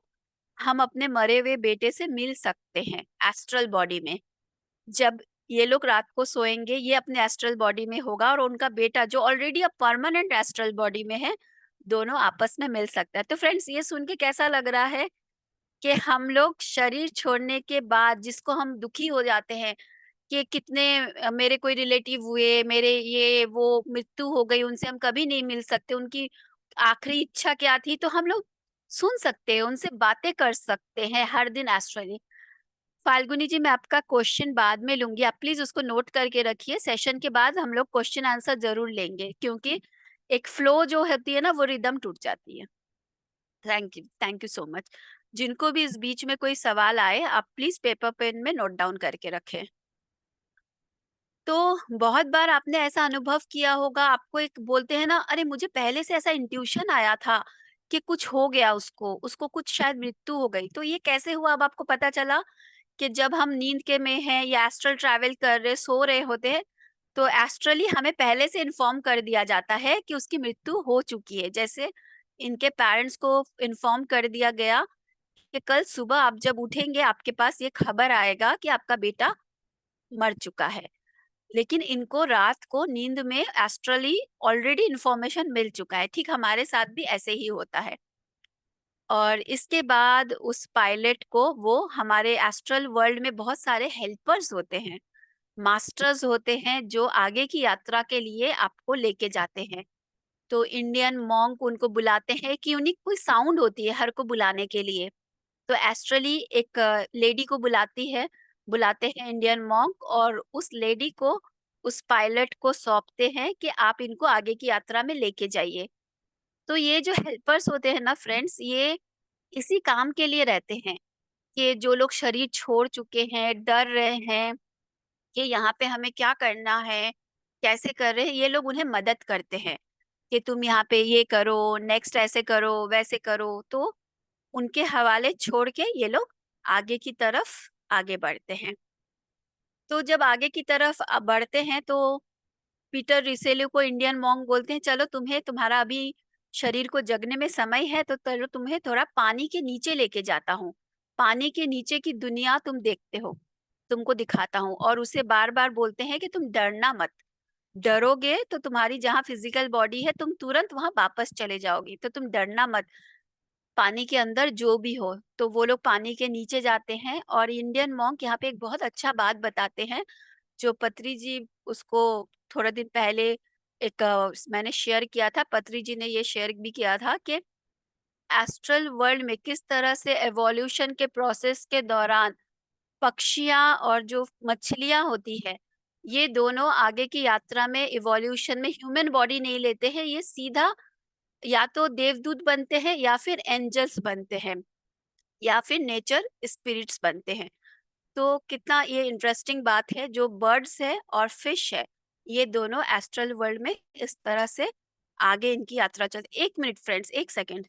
हम अपने मरे हुए बेटे से मिल सकते हैं एस्ट्रल बॉडी में। जब ये लोग रात को सोएँगे, ये अपने एस्ट्रल बॉडी में होगा और उनका बेटा जो ऑलरेडी अब परमानेंट एस्ट्रल बॉडी में है, दोनों आपस में मिल सकता है। तो फ्रेंड्स ये सुन के कैसा लग रहा है कि हम लोग शरीर छोड़ने के बाद जिसको हम दुखी हो जाते हैं कि कितने मेरे कोई रिलेटिव हुए, मेरे ये वो मृत्यु हो गई, उनसे हम कभी नहीं मिल सकते, उनकी आखिरी इच्छा क्या थी, तो हम लोग सुन सकते हैं, उनसे बातें कर सकते हैं हर दिन एस्ट्रली। फाल्गुनी जी, मैं आपका क्वेश्चन बाद में लूँगी, आप प्लीज़ उसको नोट करके रखिए, सेशन के बाद हम लोग क्वेश्चन आंसर ज़रूर लेंगे, क्योंकि एक फ्लो जो होती है ना, वो रिदम टूट जाती है। Thank you so much. जिनको भी इस बीच में कोई सवाल आए, आप प्लीज़ पेपर पेन में नोट डाउन करके रखें। तो बहुत बार आपने ऐसा अनुभव किया होगा, आपको एक बोलते हैं ना, अरे मुझे पहले से ऐसा इंट्यूशन आया था कि कुछ हो गया उसको, उसको कुछ शायद मृत्यु हो गई। तो ये कैसे हुआ अब आपको पता चला कि जब हम नींद के में हैं या एस्ट्रल ट्रैवल कर रहे, सो रहे होते हैं, तो एस्ट्रली हमें पहले से इन्फॉर्म कर दिया जाता है कि उसकी मृत्यु हो चुकी है। जैसे इनके पेरेंट्स को इन्फॉर्म कर दिया गया कि कल सुबह आप जब उठेंगे, आपके पास ये खबर आएगा कि आपका बेटा मर चुका है। लेकिन इनको रात को नींद में एस्ट्रली ऑलरेडी इन्फॉर्मेशन मिल चुका है। ठीक हमारे साथ भी ऐसे ही होता है। और इसके बाद उस पायलट को वो हमारे एस्ट्रल वर्ल्ड में बहुत सारे हेल्पर्स होते हैं, मास्टर्स होते हैं जो आगे की यात्रा के लिए आपको लेके जाते हैं। तो इंडियन मॉन्क उनको बुलाते हैं कि यूनिक कोई साउंड होती है हर को बुलाने के लिए। तो एस्ट्रली एक लेडी को बुलाते हैं इंडियन मॉन्क और उस लेडी को उस पायलट को सौंपते हैं कि आप इनको आगे की यात्रा में लेके जाइए। तो ये जो हेल्पर्स होते हैं ना फ्रेंड्स, ये इसी काम के लिए रहते हैं कि जो लोग शरीर छोड़ चुके हैं, डर रहे हैं कि यहाँ पे हमें क्या करना है, कैसे कर रहे हैं, ये लोग उन्हें मदद करते हैं कि तुम यहाँ पे ये करो, नेक्स्ट ऐसे करो, वैसे करो। तो उनके हवाले छोड़ के ये लोग आगे की तरफ आगे बढ़ते हैं। तो जब आगे की तरफ बढ़ते हैं तो पीटर रिसेल्यू को इंडियन मॉन्क बोलते हैं, चलो तुम्हें तुम्हारा अभी शरीर को जगने में समय है, तो चलो तुम्हें थोड़ा पानी के नीचे लेके जाता हूँ। पानी के नीचे की दुनिया तुम देखते हो, तुमको दिखाता हूँ। और उसे बार-बार बोलते हैं कि तुम डरना मत। डरोगे तो तुम्हारी जहाँ फिजिकल बॉडी है, तुम तुरंत वहाँ वापस चले जाओगी, तो तुम डरना मत। पानी के अंदर जो भी हो, तो वो लोग पानी के नीचे जाते हैं और इंडियन मॉन्क यहाँ पे एक बहुत अच्छा बात बताते हैं, जो पत्री जी उसको थोड़ा दिन पहले एक मैंने शेयर किया था, पत्री जी ने ये शेयर भी किया था कि एस्ट्रल वर्ल्ड में किस तरह से एवोल्यूशन के प्रोसेस के दौरान पक्षियाँ और जो मछलियाँ होती है, ये दोनों आगे की यात्रा में इवोल्यूशन में ह्यूमन बॉडी नहीं लेते हैं, ये सीधा या तो देवदूत बनते हैं या फिर एंजल्स बनते हैं या फिर नेचर स्पिरिट्स बनते हैं। तो कितना ये इंटरेस्टिंग बात है, जो बर्ड्स है और फिश है, ये दोनों एस्ट्रल वर्ल्ड में इस तरह से आगे इनकी यात्रा चलती। 1 मिनट फ्रेंड्स, 1 सेकेंड।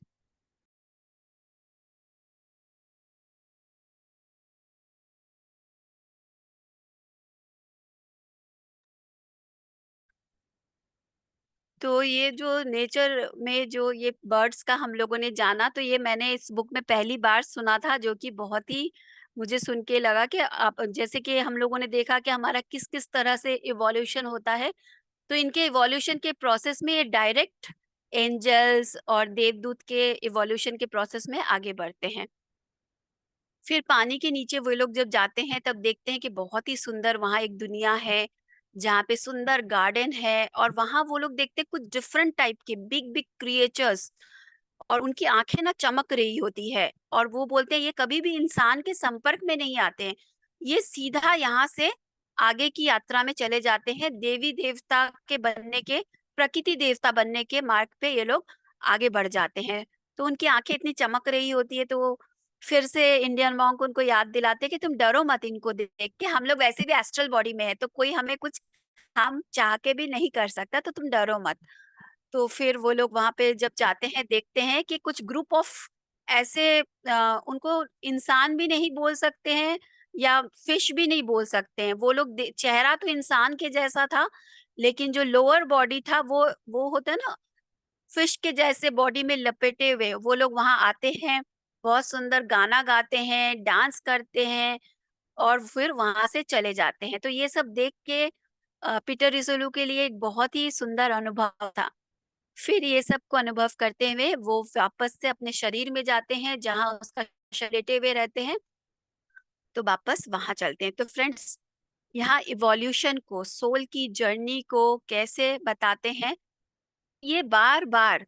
तो ये जो नेचर में जो ये बर्ड्स का हम लोगों ने जाना, तो ये मैंने इस बुक में पहली बार सुना था, जो कि बहुत ही मुझे सुन के लगा कि आप जैसे कि हम लोगों ने देखा कि हमारा किस-किस तरह से इवोल्यूशन होता है, तो इनके इवोल्यूशन के प्रोसेस में ये डायरेक्ट एंजल्स और देवदूत के इवोल्यूशन के प्रोसेस में आगे बढ़ते हैं। फिर पानी के नीचे वो लोग जब जाते हैं तब देखते हैं कि बहुत ही सुंदर वहाँ एक दुनिया है, जहाँ पे सुंदर गार्डन है और वहाँ वो लोग देखते हैं कुछ डिफरेंट टाइप के बिग बिग क्रिएचर्स और उनकी आंखें ना चमक रही होती है और वो बोलते हैं ये कभी भी इंसान के संपर्क में नहीं आते हैं। ये सीधा यहाँ से आगे की यात्रा में चले जाते हैं, देवी देवता के बनने के, प्रकृति देवता बनने के मार्ग पे ये लोग आगे बढ़ जाते हैं। तो उनकी आंखें इतनी चमक रही होती है, तो फिर से इंडियन मॉन्क उनको याद दिलाते हैं कि तुम डरो मत इनको देख के, हम लोग वैसे भी एस्ट्रल बॉडी में है, तो कोई हमें कुछ हम चाह के भी नहीं कर सकता, तो तुम डरो मत। तो फिर वो लोग वहाँ पे जब जाते हैं, देखते हैं कि कुछ ग्रुप ऑफ ऐसे उनको इंसान भी नहीं बोल सकते हैं या फिश भी नहीं बोल सकते हैं। वो लोग चेहरा तो इंसान के जैसा था, लेकिन जो लोअर बॉडी था वो होता है ना फिश के जैसे बॉडी में लपेटे हुए, वो लोग वहाँ आते हैं, बहुत सुंदर गाना गाते हैं, डांस करते हैं और फिर वहाँ से चले जाते हैं। तो ये सब देख के पीटर रिसोलू के लिए एक बहुत ही सुंदर अनुभव था। फिर ये सब को अनुभव करते हुए वो वापस से अपने शरीर में जाते हैं, जहाँ उसका शरीर लेटे हुए रहते हैं, तो वापस वहाँ चलते हैं। तो फ्रेंड्स, यहाँ इवोल्यूशन को, सोल की जर्नी को कैसे बताते हैं, ये बार-बार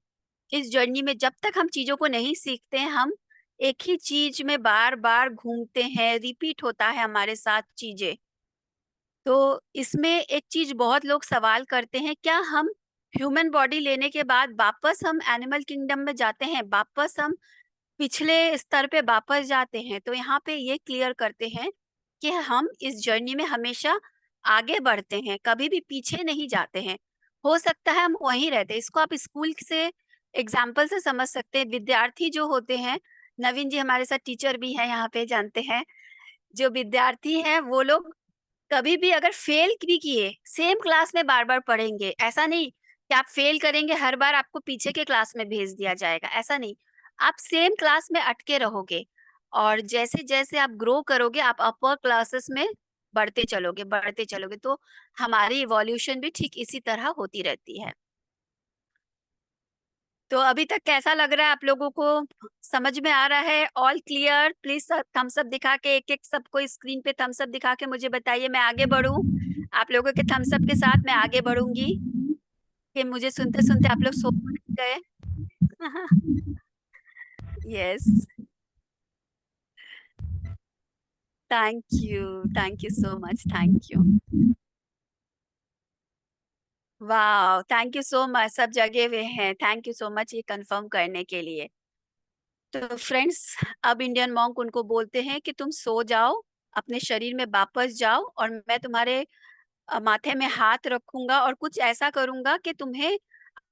इस जर्नी में जब तक हम चीज़ों को नहीं सीखते हैं, हम एक ही चीज़ में बार-बार घूमते हैं, रिपीट होता है हमारे साथ चीज़ें। तो इसमें एक चीज़ बहुत लोग सवाल करते हैं, क्या हम ह्यूमन बॉडी लेने के बाद वापस हम एनिमल किंगडम में जाते हैं? वापस हम पिछले स्तर पे वापस जाते हैं? तो यहाँ पे ये क्लियर करते हैं कि हम इस जर्नी में हमेशा आगे बढ़ते हैं, कभी भी पीछे नहीं जाते हैं। हो सकता है हम वहीं रहते हैं। इसको आप स्कूल से एग्ज़ाम्पल से समझ सकते हैं। विद्यार्थी जो होते हैं, नवीन जी हमारे साथ टीचर भी हैं यहाँ पे, जानते हैं। जो विद्यार्थी हैं वो लोग कभी भी अगर फेल भी किए, सेम क्लास में बार-बार पढ़ेंगे। ऐसा नहीं कि आप फेल करेंगे, हर बार आपको पीछे के क्लास में भेज दिया जाएगा, ऐसा नहीं। आप सेम क्लास में अटके रहोगे और जैसे-जैसे आप ग्रो करोगे, आप अपर क्लासेस में बढ़ते चलोगे, बढ़ते चलोगे। तो हमारी इवोल्यूशन भी ठीक इसी तरह होती रहती है। तो अभी तक कैसा लग रहा है आप लोगों को? समझ में आ रहा है? All clear? Please Thums up दिखा के एक-एक सबको स्क्रीन पे थम्स अप दिखा के मुझे बताइए, मैं आगे बढ़ूँ? आप लोगों के थम्स अप के साथ मैं आगे बढ़ूँगी, कि मुझे सुनते-सुनते आप लोग सो तो नहीं गए? Yes, thank you so much, thank you. Wow! Thank you so much, सब जगे हुए हैं। थैंक यू सो मच ये कन्फर्म करने के लिए। तो फ्रेंड्स, अब इंडियन मॉन्क उनको बोलते हैं कि तुम सो जाओ, अपने शरीर में वापस जाओ और मैं तुम्हारे माथे में हाथ रखूँगा और कुछ ऐसा करूँगा कि तुम्हें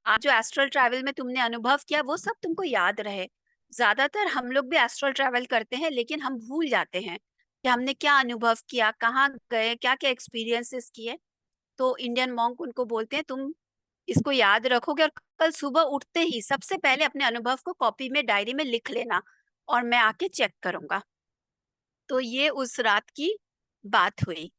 आज जो एस्ट्रल ट्रैवल में तुमने अनुभव किया वो सब तुमको याद रहे। ज़्यादातर हम लोग भी एस्ट्रल ट्रैवल करते हैं, लेकिन हम भूल जाते हैं कि हमने क्या अनुभव किया, कहाँ गए, क्या-क्या एक्सपीरियंसेस किए। तो इंडियन मॉन्क उनको बोलते हैं तुम इसको याद रखोगे और कल सुबह उठते ही सबसे पहले अपने अनुभव को कॉपी में, डायरी में लिख लेना और मैं आके चेक करूँगा। तो ये उस रात की बात हुई।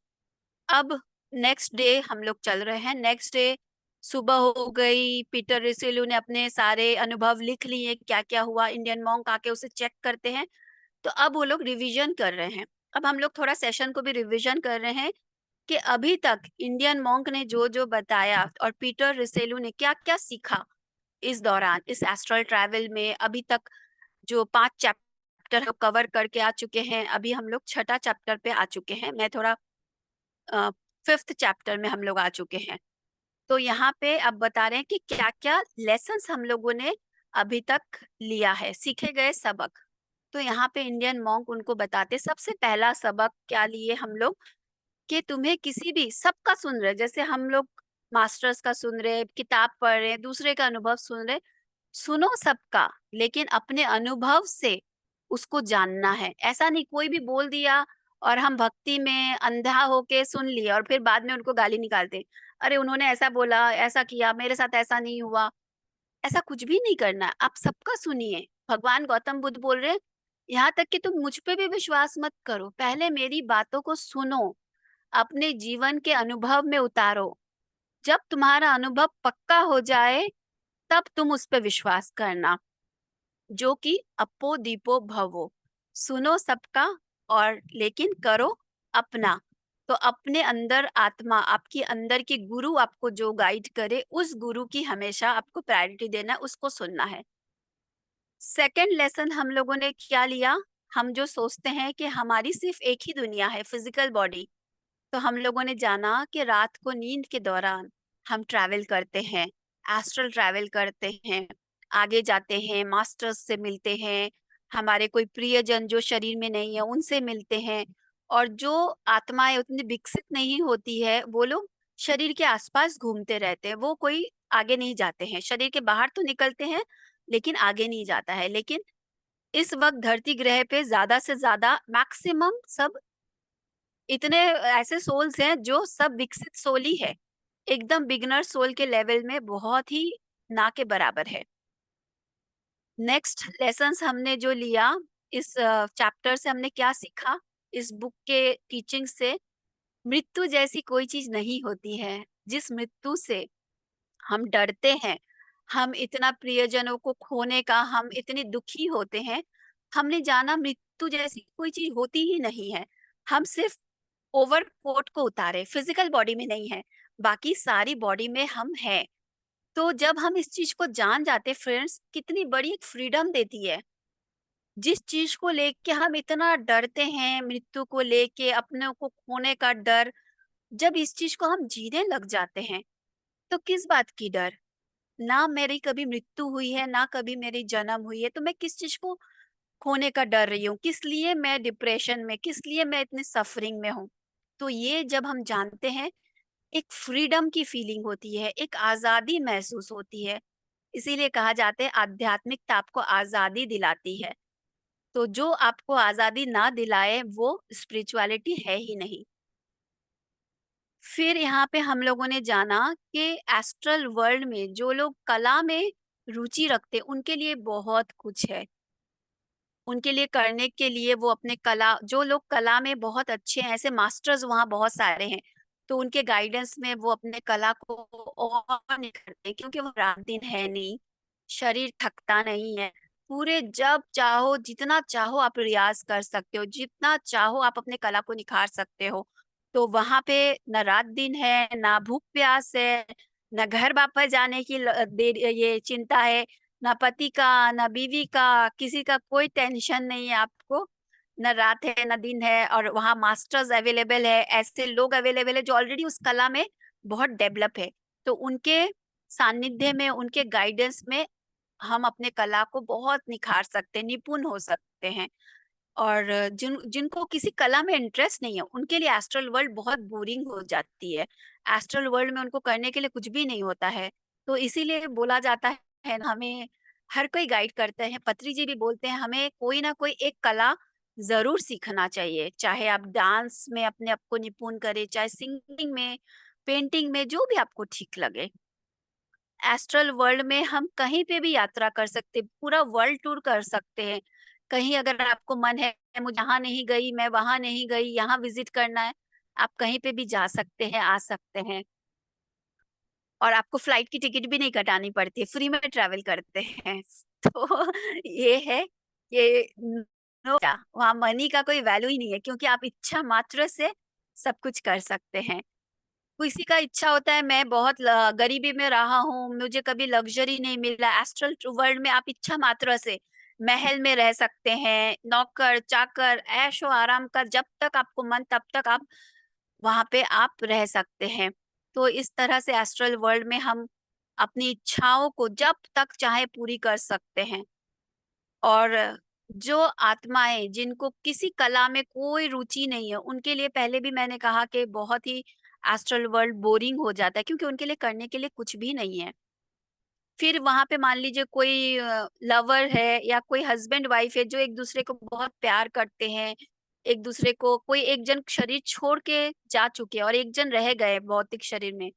अब नेक्स्ट डे हम लोग चल रहे हैं। नेक्स्ट डे सुबह हो गई, पीटर रिसेलू ने अपने सारे अनुभव लिख लिए, क्या-क्या हुआ, इंडियन मॉन्क आके उसे चेक करते हैं। तो अब वो लोग रिवीजन कर रहे हैं। अब हम लोग थोड़ा सेशन को भी रिवीजन कर रहे हैं कि अभी तक इंडियन मॉन्क ने जो-जो बताया और पीटर रिसेलू ने क्या-क्या सीखा इस दौरान, इस एस्ट्रल ट्रैवल में। अभी तक जो 5 चैप्टर हम कवर करके आ चुके हैं, अभी हम लोग छठा चैप्टर पे आ चुके हैं। मैं थोड़ा 5th चैप्टर में हम लोग आ चुके हैं। तो यहाँ पे अब बता रहे हैं कि क्या-क्या लेसन्स हम लोगों ने अभी तक लिया है, सीखे गए सबक। तो यहाँ पे इंडियन मॉन्क उनको बताते, सबसे पहला सबक क्या लिए हम लोग, कि तुम्हें किसी भी सबका सुन रहे, जैसे हम लोग मास्टर्स का सुन रहे, किताब पढ़ रहे, दूसरे का अनुभव सुन रहे, सुनो सबका, लेकिन अपने अनुभव से उसको जानना है। ऐसा नहीं कोई भी बोल दिया और हम भक्ति में अंधा होके सुन लिया और फिर बाद में उनको गाली निकालते। अरे उन्होंने ऐसा बोला, ऐसा किया, मेरे साथ ऐसा नहीं हुआ। ऐसा कुछ भी नहीं करना है, आप सबका सुनिए। भगवान गौतम बुद्ध बोल रहे हैं, यहाँ तक कि तुम मुझ पे भी विश्वास मत करो, पहले मेरी बातों को सुनो, अपने जीवन के अनुभव में उतारो। जब तुम्हारा अनुभव पक्का हो जाए, तब तुम उस पे विश्वास करना। जो कि अप्पो दीपो भवो, सुनो सबका और लेकिन करो अपना। तो अपने अंदर आत्मा, आपकी अंदर की गुरु आपको जो गाइड करे, उस गुरु की हमेशा आपको प्रायोरिटी देना है, उसको सुनना है। सेकंड लेसन हम लोगों ने क्या लिया, हम जो सोचते हैं कि हमारी सिर्फ एक ही दुनिया है, फिजिकल बॉडी। तो हम लोगों ने जाना कि रात को नींद के दौरान हम ट्रैवल करते हैं, एस्ट्रल ट्रैवल करते हैं, आगे जाते हैं, मास्टर्स से मिलते हैं, हमारे कोई प्रियजन जो शरीर में नहीं है उनसे मिलते हैं। और जो आत्माएं उतनी विकसित नहीं होती है, वो लोग शरीर के आसपास घूमते रहते हैं, वो कोई आगे नहीं जाते हैं, शरीर के बाहर तो निकलते हैं लेकिन आगे नहीं जाता है। लेकिन इस वक्त धरती ग्रह पे ज्यादा से ज्यादा मैक्सिमम सब इतने ऐसे सोल्स हैं जो सब विकसित सोल ही है, एकदम बिगनर सोल के लेवल में बहुत ही ना के बराबर है। नेक्स्ट लेसन्स हमने जो लिया इस चैप्टर से, हमने क्या सीखा इस बुक के टीचिंग से, मृत्यु जैसी कोई चीज नहीं होती है। जिस मृत्यु से हम डरते हैं, हम इतना प्रियजनों को खोने का हम इतने दुखी होते हैं, हमने जाना मृत्यु जैसी कोई चीज होती ही नहीं है। हम सिर्फ ओवरकोट को उतारे, फिजिकल बॉडी में नहीं है, बाकी सारी बॉडी में हम हैं। तो जब हम इस चीज को जान जाते फ्रेंड्स, कितनी बड़ी एक फ्रीडम देती है। जिस चीज को लेके हम इतना डरते हैं, मृत्यु को लेके, अपने को खोने का डर, जब इस चीज को हम जीने लग जाते हैं, तो किस बात की डर? ना मेरी कभी मृत्यु हुई है, ना कभी मेरी जन्म हुई है, तो मैं किस चीज को खोने का डर रही हूँ? किस लिए मैं डिप्रेशन में, किस लिए मैं इतनी सफरिंग में हूँ? तो ये जब हम जानते हैं, एक फ्रीडम की फीलिंग होती है, एक आजादी महसूस होती है। इसीलिए कहा जाता है आध्यात्मिकता आपको आजादी दिलाती है। तो जो आपको आजादी ना दिलाए वो स्पिरिचुअलिटी है ही नहीं। फिर यहाँ पे हम लोगों ने जाना कि एस्ट्रल वर्ल्ड में जो लोग कला में रुचि रखते, उनके लिए बहुत कुछ है। उनके लिए करने के लिए वो अपने कला, जो लोग कला में बहुत अच्छे हैं, ऐसे मास्टर्स वहाँ बहुत सारे हैं, तो उनके गाइडेंस में वो अपने कला को और निखरते हैं, क्योंकि वो रात दिन है नहीं, शरीर थकता नहीं है। पूरे जब चाहो, जितना चाहो आप रियाज कर सकते हो, जितना चाहो आप अपने कला को निखार सकते हो। तो वहां पे न रात दिन है, ना भूख प्यास है, न घर वापस जाने की देर ये चिंता है, ना पति का, ना बीवी का, किसी का कोई टेंशन नहीं है आपको। न रात है न दिन है, और वहाँ मास्टर्स अवेलेबल है, ऐसे लोग अवेलेबल है जो ऑलरेडी उस कला में बहुत डेवलप है। तो उनके सानिध्य में, उनके गाइडेंस में हम अपने कला को बहुत निखार सकते हैं, निपुण हो सकते हैं। और जिनको किसी कला में इंटरेस्ट नहीं है, उनके लिए एस्ट्रल वर्ल्ड बहुत बोरिंग हो जाती है। एस्ट्रल वर्ल्ड में उनको करने के लिए कुछ भी नहीं होता है। तो इसीलिए बोला जाता है ना, हमें हर कोई गाइड करते हैं, पत्री जी भी बोलते हैं, हमें कोई ना कोई एक कला जरूर सीखना चाहिए। चाहे आप डांस में अपने आप को निपुण करें, चाहे सिंगिंग में, पेंटिंग में, जो भी आपको ठीक लगे। एस्ट्रल वर्ल्ड में हम कहीं पे भी यात्रा कर सकते, पूरा वर्ल्ड टूर कर सकते हैं। कहीं अगर आपको मन है, मुझे यहाँ नहीं गई, मैं वहां नहीं गई, यहाँ विजिट करना है, आप कहीं पे भी जा सकते हैं, आ सकते हैं। और आपको फ्लाइट की टिकट भी नहीं कटानी पड़ती है, फ्री में ट्रैवल करते हैं। तो ये है, ये वहाँ मनी का कोई वैल्यू ही नहीं है, क्योंकि आप इच्छा मात्र से सब कुछ कर सकते हैं। किसी का इच्छा होता है, मैं बहुत गरीबी में रहा हूँ, मुझे कभी लग्जरी नहीं मिला, एस्ट्रल वर्ल्ड में आप इच्छा मात्र से महल में रह सकते हैं, नौकर चाकर ऐशो आराम का, जब तक आपको मन तब तक आप वहां पे आप रह सकते हैं। तो इस तरह से एस्ट्रल वर्ल्ड में हम अपनी इच्छाओं को जब तक चाहे पूरी कर सकते हैं। और जो आत्माएं जिनको किसी कला में कोई रुचि नहीं है, उनके लिए पहले भी मैंने कहा कि बहुत ही एस्ट्रल वर्ल्ड बोरिंग हो जाता है, क्योंकि उनके लिए करने के लिए कुछ भी नहीं है। फिर वहाँ पे मान लीजिए कोई लवर है या कोई हस्बैंड वाइफ है जो एक दूसरे को बहुत प्यार करते हैं, एक दूसरे को, कोई एक जन शरीर छोड़ के जा चुके हैं और एक जन रह गए भौतिक शरीर में।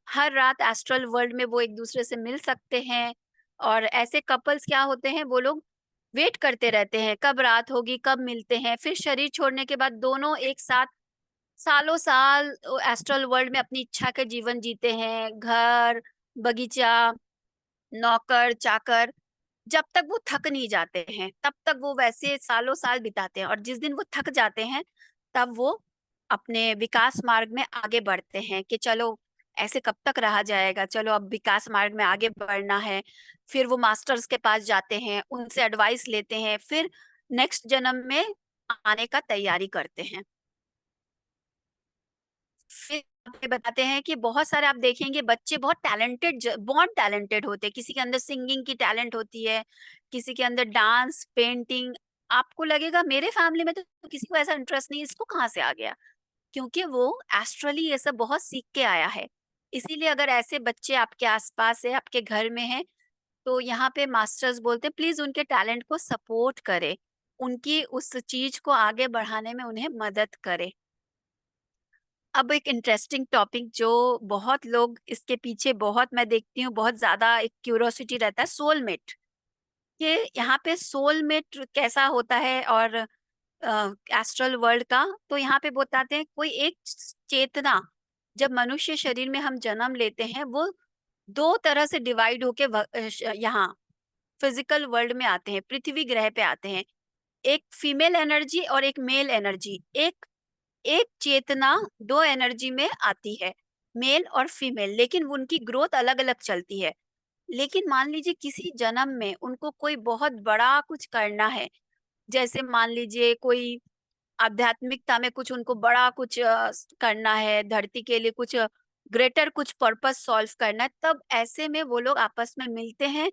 हर रात एस्ट्रल वर्ल्ड में वो एक दूसरे से मिल सकते हैं, और ऐसे कपल्स क्या होते हैं, वो लोग वेट करते रहते हैं, कब रात होगी, कब मिलते हैं। फिर शरीर छोड़ने के बाद दोनों एक साथ सालों साल एस्ट्रल वर्ल्ड में अपनी इच्छा का जीवन जीते हैं, घर, बगीचा, नौकर-चाकर, जब तक वो थक नहीं जाते हैं, तब तक वो वैसे सालों साल बिताते हैं, और जिस दिन वो थक जाते हैं, तब वो अपने विकास मार्ग में आगे बढ़ते हैं कि चलो ऐसे कब तक रहा जाएगा, चलो अब विकास मार्ग में आगे बढ़ना है। फिर वो मास्टर्स के पास जाते हैं, उनसे एडवाइस लेते हैं, फिर नेक्स्ट जन्म में आने का तैयारी करते हैं। फिर आपको बताते हैं कि बहुत सारे आप देखेंगे बच्चे बहुत बहुत टैलेंटेड होते हैं। किसी के अंदर सिंगिंग की टैलेंट होती है, किसी के अंदर डांस, पेंटिंग। आपको लगेगा मेरे फैमिली में तो किसी को ऐसा इंटरेस्ट नहीं है, इसको कहाँ से आ गया? क्योंकि वो एस्ट्रली ये सब बहुत सीख के आया है। इसीलिए अगर ऐसे बच्चे आपके आस-पास है, आपके घर में हैं, तो यहाँ पे मास्टर्स बोलते हैं प्लीज़ उनके टैलेंट को सपोर्ट करें। उनकी उस चीज़ को आगे बढ़ाने में उन्हें मदद करें। अब एक इंटरेस्टिंग टॉपिक जो बहुत लोग इसके पीछे, बहुत मैं देखती हूँ बहुत ज़्यादा एक क्यूरियोसिटी रहता है, सोलमेट। कि यहाँ पे सोलमेट कैसा होता है, और एस्ट्रल वर्ल्ड का, तो यहाँ पे बताते हैं कोई एक चेतना, जब मनुष्य शरीर में हम जन्म लेते हैं, वो 2 तरह से डिवाइड होके यहाँ फिजिकल वर्ल्ड में आते हैं, पृथ्वी ग्रह पे आते हैं। एक फीमेल एनर्जी और एक मेल एनर्जी। एक एक चेतना 2 एनर्जी में आती है, मेल और फीमेल, लेकिन वो उनकी ग्रोथ अलग-अलग चलती है। लेकिन मान लीजिए किसी जन्म में उनको कोई बहुत बड़ा कुछ करना है, जैसे मान लीजिए कोई आध्यात्मिकता में कुछ उनको बड़ा कुछ करना है, धरती के लिए कुछ ग्रेटर कुछ पर्पस सॉल्व करना है, तब ऐसे में वो लोग आपस में मिलते हैं,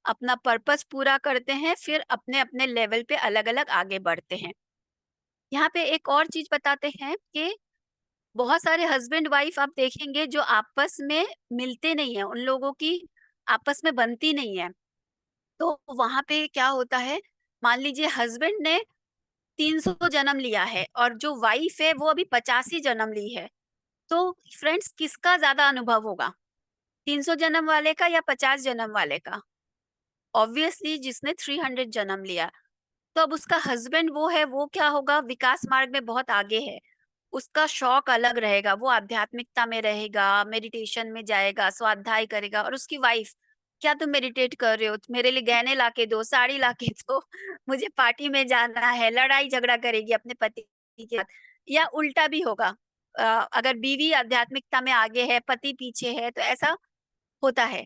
अपना पर्पस पूरा करते हैं, फिर अपने-अपने लेवल पे अलग-अलग आगे बढ़ते हैं। यहाँ पे एक और चीज़ बताते हैं कि बहुत सारे हस्बैंड वाइफ आप देखेंगे जो आपस में मिलते नहीं हैं, उन लोगों की आपस में बनती नहीं है। तो वहाँ पे क्या होता है, मान लीजिए हस्बैंड ने 300 जन्म लिया है और जो वाइफ है वो अभी 85 जन्म ली है। तो फ्रेंड्स किसका ज़्यादा अनुभव होगा? 300 जन्म वाले का या 50 जन्म वाले का? ऑब्वियसली जिसने 300 जन्म लिया। तो अब उसका हस्बैंड वो है, वो क्या होगा, विकास मार्ग में बहुत आगे है। उसका शौक अलग रहेगा, वो आध्यात्मिकता में रहेगा, मेडिटेशन में जाएगा, स्वाध्याय करेगा, और उसकी वाइफ, क्या तुम मेडिटेट कर रहे हो? मेरे लिए गहने लाके दो, साड़ी लाके दो, मुझे पार्टी में जाना है, लड़ाई झगड़ा करेगी अपने पति के साथ। या उल्टा भी होगा, अगर बीवी आध्यात्मिकता में आगे है, पति पीछे है, तो ऐसा होता है।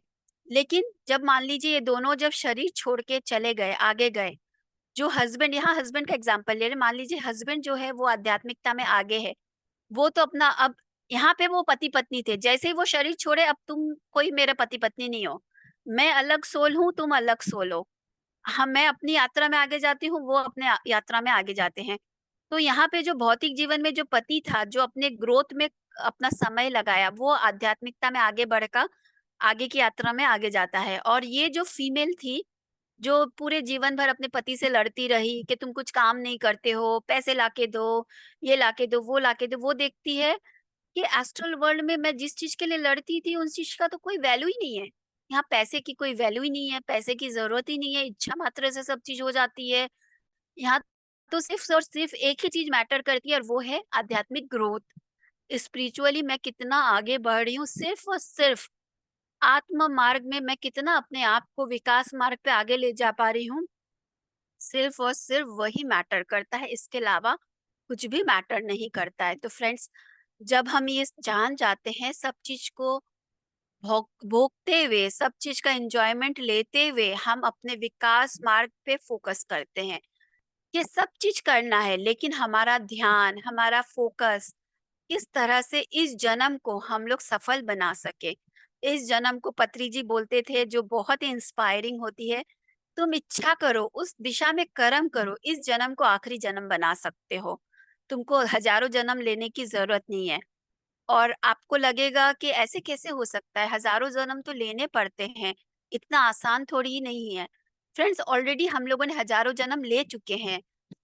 लेकिन जब मान लीजिए ये दोनों जब शरीर छोड़ के चले गए, आगे गए, जो हस्बैंड, यहाँ हस्बैंड का एग्जांपल ले रहे हैं, मान लीजिए हस्बैंड जो है वो आध्यात्मिकता में आगे है, वो तो अपना अब यहाँ पे वो पति पत्नी थे, जैसे ही वो शरीर छोड़े अब तुम कोई मेरा पति पत्नी नहीं हो, मैं अलग सोल हूँ, तुम अलग सोल हो। हम, मैं अपनी यात्रा में आगे जाती हूँ, वो अपने यात्रा में आगे जाते हैं। तो यहाँ पे जो भौतिक जीवन में जो पति था, जो अपने ग्रोथ में अपना समय लगाया, वो आध्यात्मिकता में आगे बढ़कर आगे की यात्रा में आगे जाता है। और ये जो फीमेल थी, जो पूरे जीवन भर अपने पति से लड़ती रही कि तुम कुछ काम नहीं करते हो, पैसे लाके दो, ये लाके दो, वो लाके दो, वो देखती है कि एस्ट्रल वर्ल्ड में मैं जिस चीज़ के लिए लड़ती थी, उस चीज़ का तो कोई वैल्यू ही नहीं है। यहाँ पैसे की कोई वैल्यू ही नहीं है, पैसे की ज़रूरत ही नहीं है, इच्छा मात्र से सब चीज़ हो जाती है। यहाँ तो सिर्फ़ और सिर्फ़ एक ही चीज़ मैटर करती है, और वो है आध्यात्मिक ग्रोथ। स्पिरिचुअली मैं कितना आगे बढ़ रही हूँ, सिर्फ़ और सिर्फ़ आत्म मार्ग में मैं कितना अपने आप को विकास मार्ग पे आगे ले जा पा रही हूँ, सिर्फ़ और सिर्फ़ वही मैटर करता है, इसके अलावा कुछ भी मैटर नहीं करता है। तो फ्रेंड्स, जब हम ये जान जाते हैं, सब चीज़ को भोगते हुए, सब चीज़ का एन्जॉयमेंट लेते हुए हम अपने विकास मार्ग पे फ़ोकस करते हैं। ये सब चीज़ करना है, लेकिन हमारा ध्यान, हमारा फ़ोकस किस तरह से इस जन्म को हम लोग सफल बना सके। इस जन्म को पत्री जी बोलते थे, जो बहुत ही इंस्पायरिंग होती है, तुम इच्छा करो, उस दिशा में कर्म करो, इस जन्म को आखिरी जन्म बना सकते हो। तुमको हज़ारों जन्म लेने की ज़रूरत नहीं है। और आपको लगेगा कि ऐसे कैसे हो सकता है, हज़ारों जन्म तो लेने पड़ते हैं, इतना आसान थोड़ी ही नहीं है। फ्रेंड्स, ऑलरेडी हम लोगों ने हज़ारों जन्म ले चुके हैं।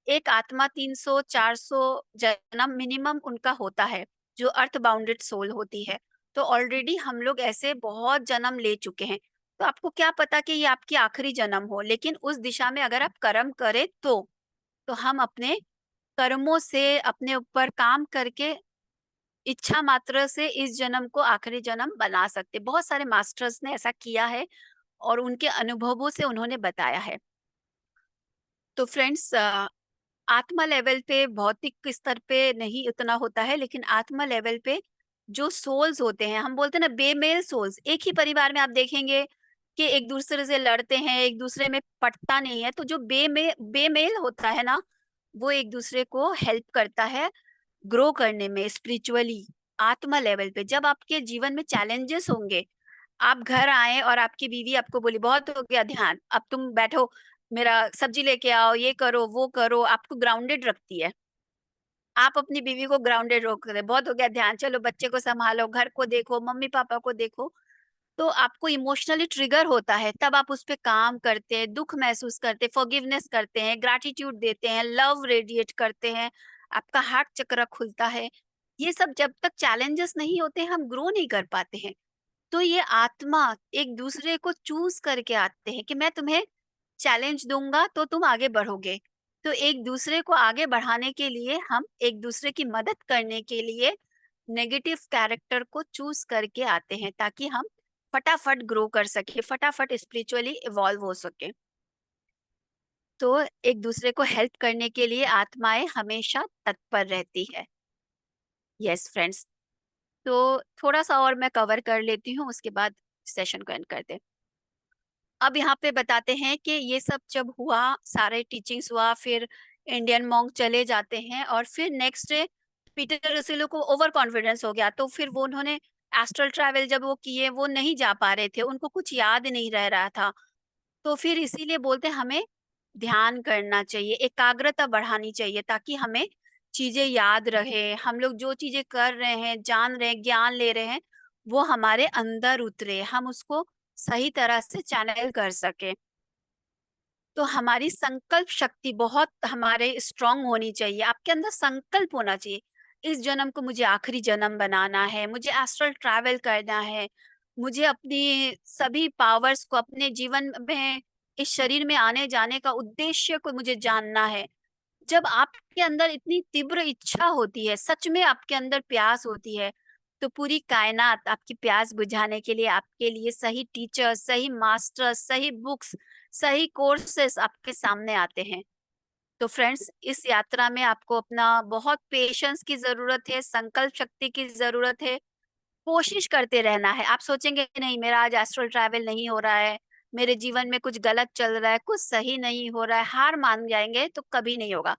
एक आत्मा 300-400 जन्म मिनिमम उनका होता है, जो अर्थ बाउंडेड सोल होती है। तो ऑलरेडी हम लोग ऐसे बहुत जन्म ले चुके हैं। तो आपको क्या पता कि ये आपकी आखिरी जन्म हो, लेकिन उस दिशा में अगर आप कर्म करें तो हम अपने कर्मों से अपने ऊपर काम करके इच्छा मात्र से इस जन्म को आखिरी जन्म बना सकते। बहुत सारे मास्टर्स ने ऐसा किया है और उनके अनुभवों से उन्होंने बताया है। तो फ्रेंड्स, आत्मा लेवल पे भौतिक स्तर पे नहीं उतना होता है, लेकिन आत्मा लेवल पे जो सोल्स होते हैं, हम बोलते हैं ना बेमेल सोल्स, एक ही परिवार में आप देखेंगे कि एक दूसरे से लड़ते हैं, एक दूसरे में पटता नहीं है। तो जो बेमेल होता है ना, वो एक दूसरे को हेल्प करता है ग्रो करने में स्पिरिचुअली। आत्मा लेवल पे जब आपके जीवन में चैलेंजेस होंगे, आप घर आए और आपकी बीवी आपको बोली बहुत हो गया ध्यान, अब तुम बैठो, मेरा सब्जी लेके आओ, ये करो वो करो, आपको ग्राउंडेड रखती है। आप अपनी बीवी को ग्राउंडेड रोक रहे, बहुत हो गया ध्यान, चलो बच्चे को संभालो, घर को देखो, मम्मी पापा को देखो। तो आपको इमोशनली ट्रिगर होता है, तब आप उस पे काम करते हैं, दुख महसूस करते हैं, फॉरगिवनेस करते हैं, ग्रैटिट्यूड देते हैं, लव रेडिएट करते हैं, आपका हार्ट चक्र खुलता है। ये सब जब तक चैलेंजेस नहीं होते, हम ग्रो नहीं कर पाते हैं। तो ये आत्मा एक दूसरे को चूज करके आते हैं कि मैं तुम्हें चैलेंज दूंगा तो तुम आगे बढ़ोगे। तो एक दूसरे को आगे बढ़ाने के लिए, हम एक दूसरे की मदद करने के लिए नेगेटिव कैरेक्टर को चूज करके आते हैं, ताकि हम फटाफट ग्रो कर सके, फटाफट स्पिरिचुअली इवॉल्व हो सके। तो एक दूसरे को हेल्प करने के लिए आत्माएं हमेशा तत्पर रहती है। यस फ्रेंड्स, तो थोड़ा सा और मैं कवर कर लेती हूँ, उसके बाद सेशन को एंड करते हैं। अब यहाँ पे बताते हैं कि ये सब जब हुआ, सारे टीचिंग्स हुआ, फिर इंडियन मॉन्क चले जाते हैं और फिर नेक्स्ट डे पीटर रसेलो को ओवर कॉन्फिडेंस हो गया, तो फिर वो उन्होंने एस्ट्रल ट्रैवल जब वो किए, वो नहीं जा पा रहे थे, उनको कुछ याद नहीं रह रहा था। तो फिर इसीलिए बोलते हैं हमें ध्यान करना चाहिए, एकाग्रता बढ़ानी चाहिए, ताकि हमें चीजें याद रहे, हम लोग जो चीजें कर रहे हैं, जान रहे हैं, ज्ञान ले रहे हैं, वो हमारे अंदर उतरे, हम उसको सही तरह से चैनल कर सके। तो हमारी संकल्प शक्ति बहुत हमारे स्ट्रांग होनी चाहिए, आपके अंदर संकल्प होना चाहिए। इस जन्म को मुझे आखिरी जन्म बनाना है, मुझे एस्ट्रल ट्रैवल करना है, मुझे अपनी सभी पावर्स को अपने जीवन में, इस शरीर में आने जाने का उद्देश्य को मुझे जानना है। जब आपके अंदर इतनी तीव्र इच्छा होती है, सच में आपके अंदर प्यास होती है, तो पूरी कायनात आपकी प्यास बुझाने के लिए आपके लिए सही टीचर, सही मास्टर, सही बुक्स, सही कोर्सेस आपके सामने आते हैं। तो फ्रेंड्स, इस यात्रा में आपको अपना बहुत पेशेंस की ज़रूरत है, संकल्प शक्ति की ज़रूरत है, कोशिश करते रहना है। आप सोचेंगे कि नहीं मेरा आज एस्ट्रल ट्रैवल नहीं हो रहा है, मेरे जीवन में कुछ गलत चल रहा है, कुछ सही नहीं हो रहा है, हार मान जाएँगे तो कभी नहीं होगा।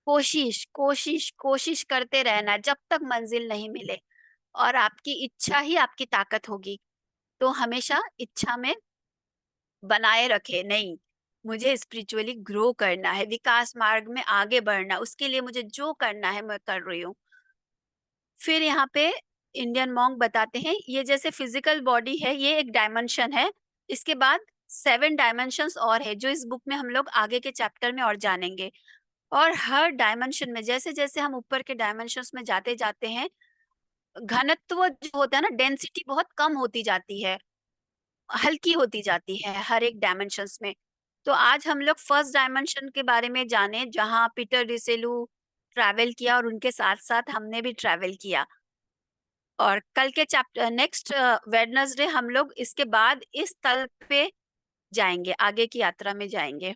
कोशिश, कोशिश, कोशिश करते रहना जब तक मंजिल नहीं मिले, और आपकी इच्छा ही आपकी ताकत होगी। तो हमेशा इच्छा में बनाए रखें, नहीं, मुझे स्पिरिचुअली ग्रो करना है, विकास मार्ग में आगे बढ़ना, उसके लिए मुझे जो करना है मैं कर रही हूँ। फिर यहाँ पे इंडियन मॉन्क बताते हैं, ये जैसे फिजिकल बॉडी है, ये एक डायमेंशन है। इसके बाद 7 डायमेंशंस और है, जो इस बुक में हम लोग आगे के चैप्टर में और जानेंगे। और हर डायमेंशन में जैसे-जैसे हम ऊपर के डायमेंशंस में जाते जाते हैं, घनत्व जो होता है ना, डेंसिटी बहुत कम होती जाती है, हल्की होती जाती है हर एक डायमेंशंस में। तो आज हम लोग फर्स्ट डायमेंशन के बारे में जाने, जहाँ पीटर डिसेलू ट्रैवल किया और उनके साथ-साथ हमने भी ट्रैवल किया। और कल के चैप्टर नेक्स्ट वेडनेसडे हम लोग इसके बाद इस तल पे जाएँगे, आगे की यात्रा में जाएँगे।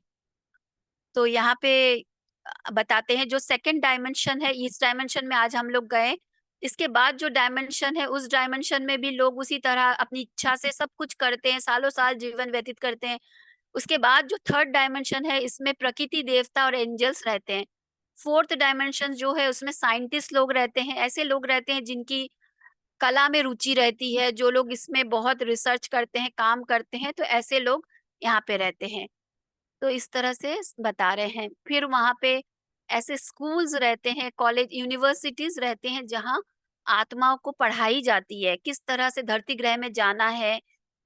तो यहाँ पे बताते हैं जो सेकंड डायमेंशन है, इस डायमेंशन में आज हम लोग गए। इसके बाद जो डायमेंशन है, उस डायमेंशन में भी लोग उसी तरह अपनी इच्छा से सब कुछ करते हैं, सालों-साल जीवन व्यतीत करते हैं। उसके बाद जो थर्ड डायमेंशन है, इसमें प्रकृति देवता और एंजल्स रहते हैं। फोर्थ डायमेंशन जो है, उसमें साइंटिस्ट लोग रहते हैं, ऐसे लोग रहते हैं जिनकी कला में रुचि रहती है, जो लोग इसमें बहुत रिसर्च करते हैं, काम करते हैं, तो ऐसे लोग यहाँ पे रहते हैं। तो इस तरह से बता रहे हैं। फिर वहाँ पे ऐसे स्कूल्स रहते हैं, कॉलेज, यूनिवर्सिटीज़ रहते हैं, जहाँ आत्माओं को पढ़ाई जाती है, किस तरह से धरती ग्रह में जाना है,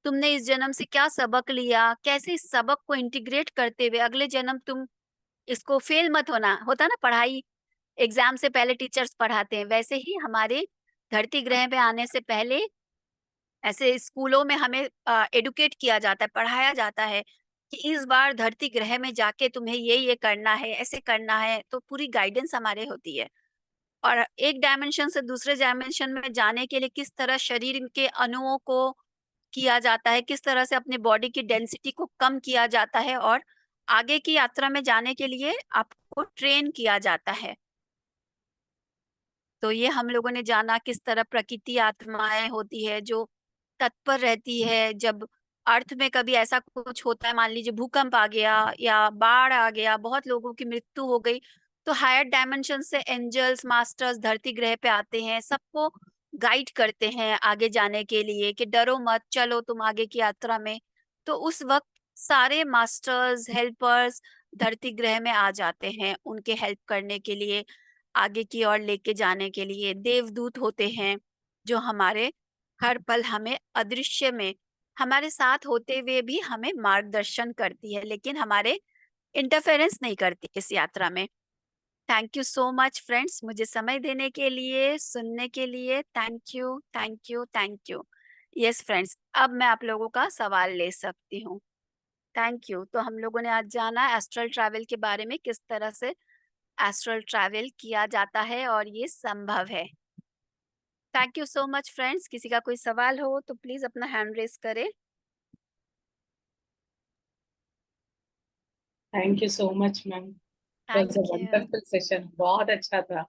तुमने इस जन्म से क्या सबक लिया, कैसे इस सबक को इंटीग्रेट करते हुए अगले जन्म तुम इसको फेल मत होना, होता ना पढ़ाई एग्जाम से पहले टीचर्स पढ़ाते हैं, वैसे ही हमारे धरती ग्रह पे आने से पहले ऐसे स्कूलों में हमें एडुकेट किया जाता है, पढ़ाया जाता है कि इस बार धरती ग्रह में जाके तुम्हें ये करना है, ऐसे करना है, तो पूरी गाइडेंस हमारे होती है। और एक डायमेंशन से दूसरे डायमेंशन में जाने के लिए किस तरह शरीर के अणुओं को किया जाता है, किस तरह से अपने बॉडी की डेंसिटी को कम किया जाता है और आगे की यात्रा में जाने के लिए आपको ट्रेन किया जाता है। तो ये हम लोगों ने जाना किस तरह प्रकृति आत्माएँ होती है जो तत्पर रहती है जब अर्थ में कभी ऐसा कुछ होता है, मान लीजिए भूकंप आ गया या बाढ़ आ गया, बहुत लोगों की मृत्यु हो गई, तो हायर डायमेंशन से एंजल्स, मास्टर्स धरती ग्रह पे आते हैं, सबको गाइड करते हैं आगे जाने के लिए कि डरो मत, चलो तुम आगे की यात्रा में। तो उस वक़्त सारे मास्टर्स, हेल्पर्स धरती ग्रह में आ जाते हैं, उनके हेल्प करने के लिए, आगे की ओर लेके जाने के लिए। देवदूत होते हैं, जो हमारे हर पल हमें अदृश्य में हमारे साथ होते हुए भी हमें मार्गदर्शन करती है, लेकिन हमारे इंटरफेरेंस नहीं करती इस यात्रा में। Thank you so much friends, मुझे समय देने के लिए, सुनने के लिए। Thank you, thank you, thank you. Yes friends, अब मैं आप लोगों का सवाल ले सकती हूँ। Thank you. तो हम लोगों ने आज जाना एस्ट्रल ट्रैवल के बारे में, किस तरह से एस्ट्रल ट्रैवल किया जाता है और ये संभव है। Thank you so much friends. किसी का कोई सवाल हो तो प्लीज अपना हैंड रेज करें। Thank you so much ma'am, was a thank you. Wonderful session, बहुत अच्छा था।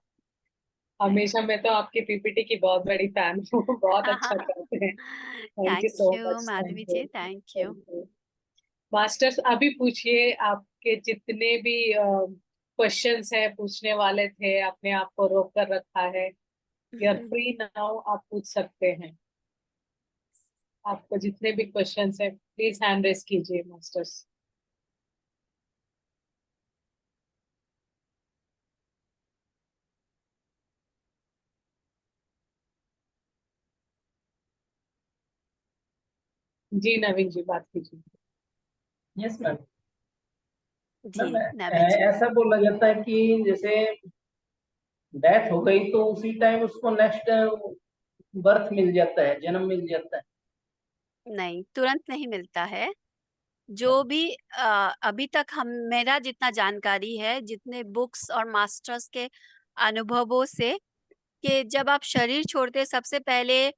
हमेशा मैं तो आपकी पीपीटी की बहुत बड़ी फैन हूँ। बहुत अच्छा करते हैं। Thank you thank so you much, thank Madhavi you, ji, thank you. Thank you. Masters अभी पूछिए, आपके जितने भी क्वेश्चंस है पूछने वाले थे, आपने आपको रोक कर रखा है। यू आर फ्री नाउ, आप पूछ सकते हैं। आपको जितने भी क्वेश्चंस है प्लीज हैंड रेस कीजिए मास्टर्स। जी नवीन जी, बात कीजिए। Yes ma'am. जी मैम नाविन जी। ऐसा बोला जाता है कि जैसे डेथ हो गई तो उसी टाइम उसको नेक्स्ट बर्थ मिल जाता है, जन्म मिल जाता है। नहीं, तुरंत नहीं मिलता है। जो भी अभी तक हम मेरा जितना जानकारी है, जितने बुक्स और मास्टर्स के अनुभवों से, कि जब आप शरीर छोड़ते सबसे पहले,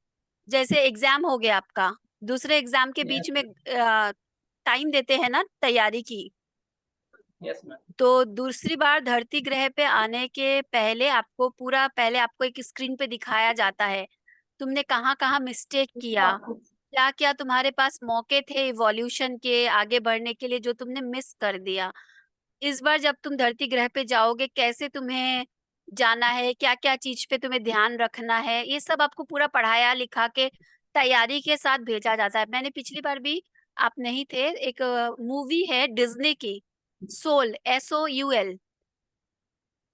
जैसे एग्जाम हो गया आपका, दूसरे एग्जाम के बीच में टाइम देते हैं ना तैयारी की, यस मैम। तो दूसरी बार धरती ग्रह पे आने के पहले आपको पूरा, पहले आपको एक स्क्रीन पे दिखाया जाता है तुमने कहाँ कहाँ मिस्टेक किया, क्या क्या तुम्हारे पास मौके थे इवोल्यूशन के आगे बढ़ने के लिए जो तुमने मिस कर दिया। इस बार जब तुम धरती ग्रह पे जाओगे, कैसे तुम्हें जाना है, क्या क्या चीज पे तुम्हें ध्यान रखना है, ये सब आपको पूरा पढ़ाया लिखा के तैयारी के साथ भेजा जाता है। मैंने पिछली बार भी, आप नहीं थे, एक मूवी है डिज्नी की, सोल, SOUL,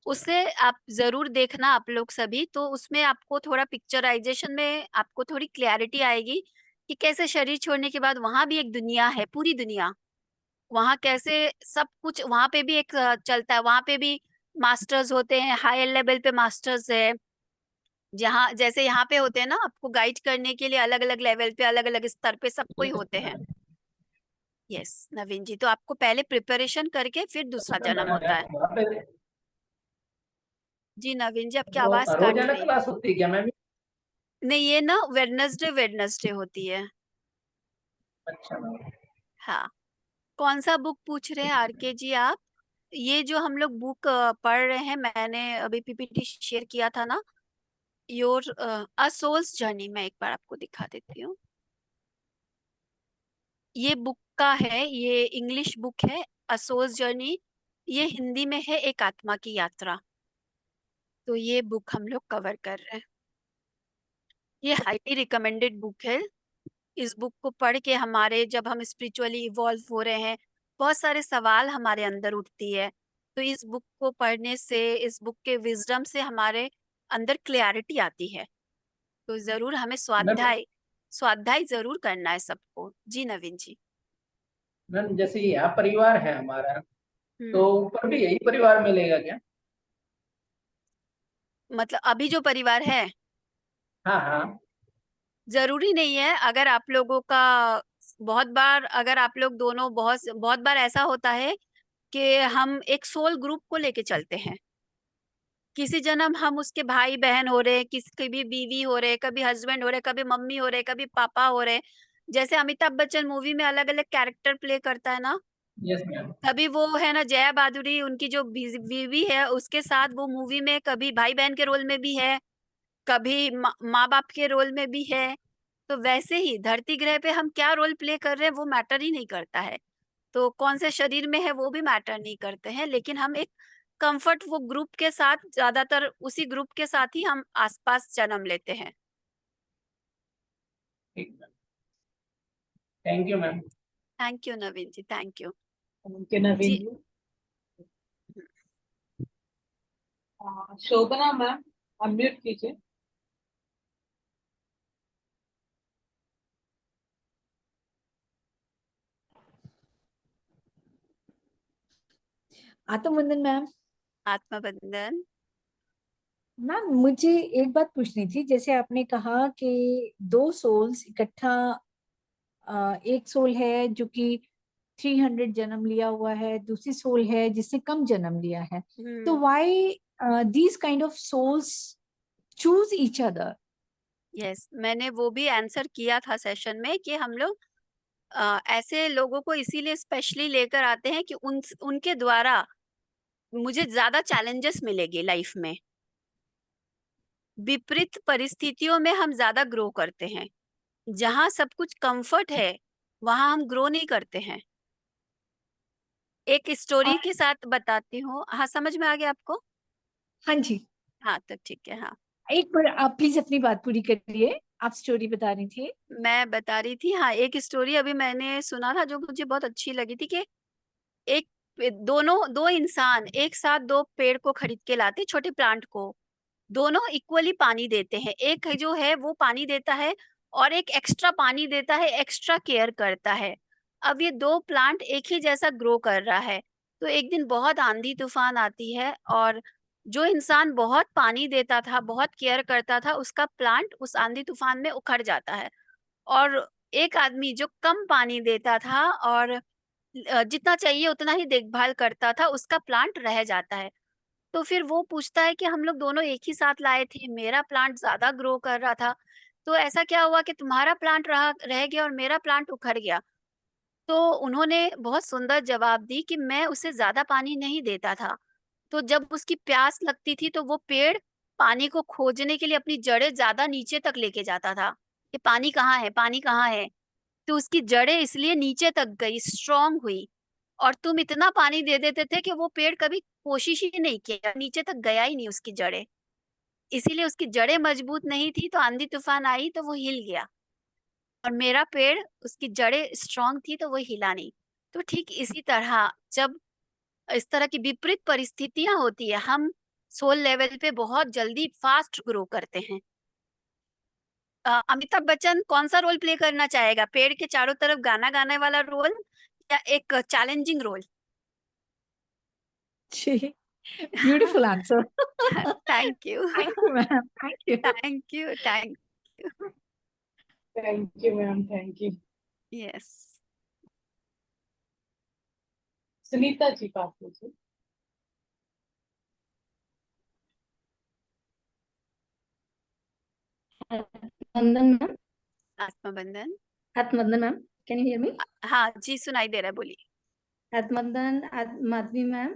उसे आप जरूर देखना आप लोग सभी। तो उसमें आपको थोड़ा पिक्चराइजेशन में आपको थोड़ी क्लैरिटी आएगी कि कैसे शरीर छोड़ने के बाद वहां भी एक दुनिया है, पूरी दुनिया, वहां कैसे सब कुछ, वहां पे भी एक चलता है, वहां पे भी मास्टर्स होते हैं, हायर लेवल पे मास्टर्स है, जहाँ जैसे यहाँ पे होते हैं ना, आपको गाइड करने के लिए अलग अलग लेवल पे, अलग अलग स्तर पे सब कोई होते हैं। यस नवीन जी, तो आपको पहले प्रिपरेशन करके फिर दूसरा जन्म होता है। वहाँ पे जी नवीन जी, आपकी आवाज काट रोजाना रही है। क्लास होती है क्या मैम? नहीं, ये ना वेडनेसडे वेडनेसडे होती है। अच्छा मैम। हाँ, कौन सा बुक पूछ रहे हैं आरके जी आप? ये जो हम लोग बुक पढ़ रहे हैं, मैंने अभी PPT शेयर किया था ना, योर अ सोल्स जर्नी, मैं एक बार आपको दिखा देती हूँ। ये बुक का है, ये इंग्लिश बुक है, अ सोल्स जर्नी। ये हिंदी में है, एक आत्मा की यात्रा। तो ये बुक हम लोग कवर कर रहे हैं। ये हाईली रिकमेंडेड बुक है। इस बुक को पढ़ के हमारे, जब हम स्पिरिचुअली इवॉल्व हो रहे हैं, बहुत सारे सवाल हमारे अंदर उठती है। तो इस बुक को पढ़ने से, इस बुक के विजडम से हमारे अंदर क्लैरिटी आती है तो जरूर हमें मैम स्वाध्याय जरूर करना है सबको। जी नवीन जी। मैम जैसे यहाँ परिवार है हमारा, तो ऊपर भी यही परिवार मिलेगा क्या? मतलब अभी जो परिवार है, हाँ हाँ। जरूरी नहीं है। अगर आप लोगों का बहुत बार, अगर आप लोग दोनों, बहुत बहुत बार ऐसा होता है कि हम एक सोल ग्रुप को लेके चलते हैं। किसी जन्म हम उसके भाई बहन हो रहे, किसी भी बीवी हो रहे, कभी हस्बैंड हो रहे, कभी मम्मी हो रहे, कभी पापा हो रहे। जैसे अमिताभ बच्चन मूवी में अलग अलग कैरेक्टर प्ले करता है ना, यस मैम। कभी वो है ना जया भादुरी, उनकी जो बीवी है उसके साथ वो मूवी में कभी भाई बहन के रोल में भी है, कभी माँ बाप के रोल में भी है। तो वैसे ही धरती ग्रह पे हम क्या रोल प्ले कर रहे हैं वो मैटर ही नहीं करता है। तो कौन से शरीर में है वो भी मैटर नहीं करते हैं, लेकिन हम एक कंफर्ट वो ग्रुप के साथ, ज्यादातर उसी ग्रुप के साथ ही हम आसपास जन्म लेते हैं। ठीक ma'am, thank you ma'am. Thank you Naveen ji, thank you उनके नवीन जी। जी। शोभना मैम, अनम्यूट कीजिए। आत्मवंदन मैम। आत्मबंधन। मैम मुझे एक बात पूछनी थी, जैसे आपने कहा कि दो सोल्स इकट्ठा, एक सोल है जो कि 300 जन्म लिया हुआ है, दूसरी सोल है जिसने कम जन्म लिया है, तो why these kind of souls choose each other? Yes, मैंने वो भी आंसर किया था सेशन में कि हम लोग ऐसे लोगों को इसीलिए स्पेशली लेकर आते हैं कि उनके द्वारा मुझे ज्यादा चैलेंजेस मिलेगी लाइफ में। विपरीत परिस्थितियों में हम ज्यादा ग्रो करते हैं। जहां सब कुछ कंफर्ट है वहां हम ग्रो नहीं करते हैं। एक स्टोरी और के साथ बताती हूँ। हाँ, समझ में आ गया आपको? हाँ जी, हाँ तो ठीक है। हाँ, एक बार आप प्लीज अपनी बात पूरी करिए, आप स्टोरी बता रही थी। मैं बता रही थी। हाँ, एक स्टोरी अभी मैंने सुना था जो मुझे बहुत अच्छी लगी थी कि एक दो इंसान एक साथ दो पेड़ को खरीद के लाते, छोटे प्लांट को। दोनों इक्वली पानी देते हैं। एक है जो है वो पानी देता है और एक एक्स्ट्रा पानी देता है, एक्स्ट्रा केयर करता है। अब ये दो प्लांट एक ही जैसा ग्रो कर रहा है। तो एक दिन बहुत आंधी तूफान आती है और जो इंसान बहुत पानी देता था, बहुत केयर करता था, उसका प्लांट उस आंधी तूफान में उखड़ जाता है। और एक आदमी जो कम पानी देता था और जितना चाहिए उतना ही देखभाल करता था, उसका प्लांट रह जाता है। तो फिर वो पूछता है कि हम लोग दोनों एक ही साथ लाए थे, मेरा प्लांट ज्यादा ग्रो कर रहा था, तो ऐसा क्या हुआ कि तुम्हारा प्लांट रह गया और मेरा प्लांट उखड़ गया? तो उन्होंने बहुत सुंदर जवाब दी कि मैं उसे ज्यादा पानी नहीं देता था। तो जब उसकी प्यास लगती थी तो वो पेड़ पानी को खोजने के लिए अपनी जड़ें ज्यादा नीचे तक लेके जाता था कि पानी कहाँ है, पानी कहाँ है। तो उसकी जड़ें इसलिए नीचे तक गई, स्ट्रांग हुई। और तुम इतना पानी दे देते थे कि वो पेड़ कभी कोशिश ही नहीं किया, नीचे तक गया ही नहीं उसकी जड़ें। इसीलिए उसकी जड़ें मजबूत नहीं थी, तो आंधी तूफान आई तो वो हिल गया। और मेरा पेड़, उसकी जड़ें स्ट्रांग थी तो वो हिला नहीं। तो ठीक इसी तरह जब इस तरह की विपरीत परिस्थितियां होती है, हम सोल लेवल पे बहुत जल्दी फास्ट ग्रो करते हैं। अमिताभ बच्चन कौन सा रोल प्ले करना चाहेगा? पेड़ के चारों तरफ गाना गाने वाला रोल या एक चैलेंजिंग रोल? जी, beautiful answer. Thank you. Thank you ma'am, thank you. Thank you, thank you. Thank you ma'am, thank you. Yes. Sunita ji बात कीजिए। Atmandan ma'am. आत्मबंधन। Atmandan ma'am. Can you hear me? हाँ जी, सुनाई दे रहा है, बोलिए। Atmandan, Madhvi ma'am.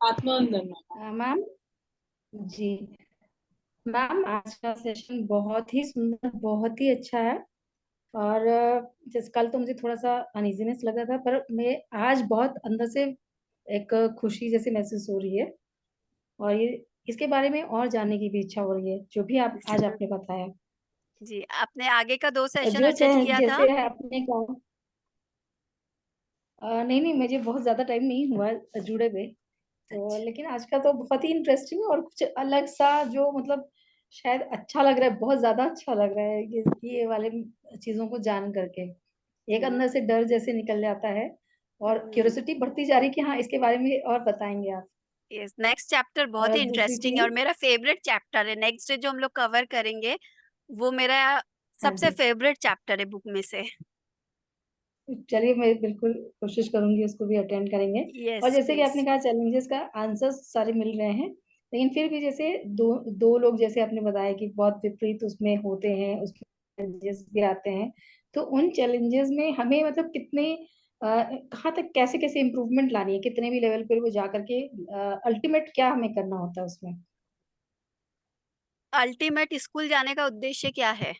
आत्मवंदन मैम। मैम जी, मैम आज का सेशन बहुत ही सुंदर, बहुत ही अच्छा है। और जिस कल तो मुझे थोड़ा सा अनइजीनेस लगा था, पर मैं आज बहुत अंदर से एक खुशी जैसी महसूस हो रही है। और ये इसके बारे में और जानने की भी इच्छा हो रही है, जो भी आप आज आपने बताया। जी, आपने आगे का 2 सेशन जो अटेंड किया था? जैसे आपने कहा, नहीं नहीं, मुझे बहुत ज्यादा टाइम नहीं हुआ जुड़े हुए। तो अच्छा। लेकिन आज का तो बहुत ही इंटरेस्टिंग और कुछ अलग सा जो मतलब शायद अच्छा लग रहा है, बहुत ज्यादा अच्छा लग रहा है ये वाले चीजों को जान करके। एक अंदर से डर जैसे निकल जाता है और क्यूरियोसिटी बढ़ती जा रही है कि हाँ इसके बारे में और बताएंगे आप। यस, नेक्स्ट चैप्टर बहुत और ही दूसरी इंटरेस्टिंग है और चीज, मेरा फेवरेट चैप्टर है। नेक्स्ट जो हम लोग कवर करेंगे वो मेरा हाँ सबसे जी, फेवरेट चैप्टर है बुक में से। चलिए मैं बिल्कुल कोशिश करूंगी, उसको भी अटेंड करेंगे। और यस जैसे कि प्लीज। आपने कहा चैलेंजेस का आंसर्स सारे मिल रहे हैं, लेकिन फिर भी जैसे दो दो लोग जैसे आपने बताया कि बहुत विपरीत उसमें होते हैं, उसमें चैलेंजेस भी आते हैं, तो उन चैलेंजेस में हमें मतलब कितने कहाँ तक कैसे कैसे इम्प्रूवमेंट लानी है, कितने भी लेवल पर वो जा करके अल्टीमेट क्या हमें करना होता है उसमें। अल्टीमेट स्कूल जाने का उद्देश्य क्या है?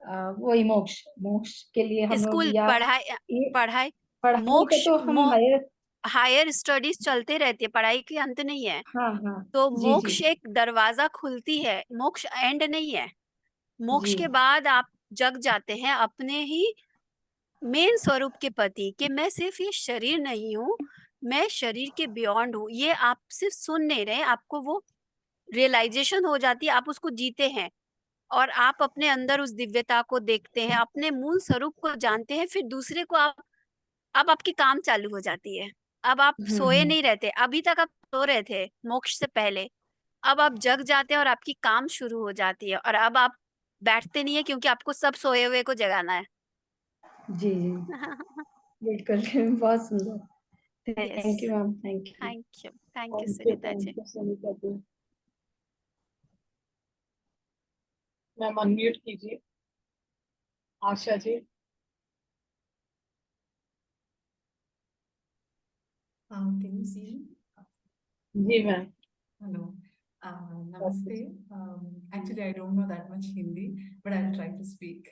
वही मोक्ष, मोक्ष के लिए हम लोग स्कूल या पढ़ाई, ये पढ़ाई, पढ़ाई का मोक्ष तो हम हायर, हायर स्टडीज चलते रहती है, पढ़ाई के अंत नहीं है। हाँ हाँ, तो जी जी मोक्ष एक दरवाजा खुलती है, मोक्ष एंड नहीं है। मोक्ष जी, के बाद आप जग जाते हैं अपने ही मेन स्वरूप के प्रति कि मैं सिर्फ ये शरीर नहीं हूँ, मैं शरीर के बियॉन्ड हूँ। ये आप सिर्फ सुन नहीं रहे, आपको वो रियलाइजेशन हो जाती है, आप उसको जीते हैं और आप अपने अंदर उस दिव्यता को देखते हैं, अपने मूल स्वरूप को जानते हैं। फिर दूसरे को आप, अब आपकी काम चालू हो जाती है। अब आप सोए हम्म, नहीं रहते, अभी तक आप सो रहे थे मोक्ष से पहले, अब आप जग जाते हैं और आपकी काम शुरू हो जाती है। और अब आप बैठते नहीं है क्योंकि आपको सब सोए हुए को जगाना है। जी जी, बिल्कुल बहुत सुंदर। Yes, thank you ma'am, thank you. Thank you Sunita ji. Thank you Sunita ji. Ma'am unmute कीजिए, Asha ji. Can you see me? जी ma'am. Hello. Namaste. Actually, I don't know that much Hindi, but I'll try to speak.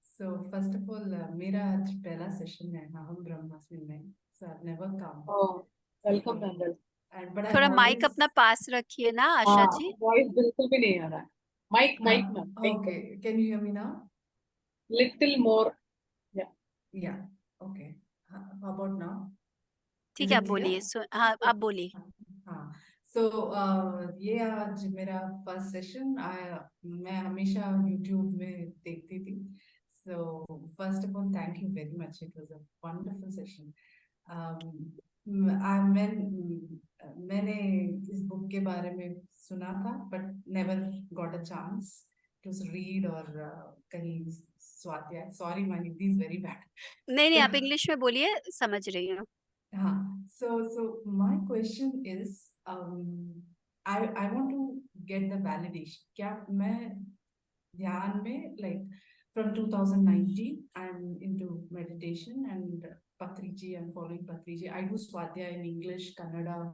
So, first of all, मेरा आज पहला सेशन है हम ब्रह्मास्मि में, so I've never come. Welcome ma'am, welcome. But I've थोड़ा माइक always. अपना पास रखिए ना आशा हाँ, जी। वॉइस बिल्कुल भी नहीं आ रहा है। Mic mic ma'am, mic Okay, can you hear me now? Little more. Yeah. Okay. How about now? ठीक Is है, it आप clear? बोलिए, हाँ आप बोलिए। हाँ, so ये आज मेरा फर्स्ट सेशन आया। मैं हमेशा यूट्यूब में देखती थी, so first of all thank you very much, it was a wonderful session. मैंने इस बुक के बारे में सुना था but never got a chance to read और कहीं स्वाध्याय, sorry my Hindi is very bad. नहीं नहीं, आप इंग्लिश में बोलिए, समझ रही हूँ। So my question is, I want to get the validation. क्या मैं ध्यान में like from 2019 I'm into meditation and Patriji, I'm following Patriji. I do Swadhyaya in English, Kannada,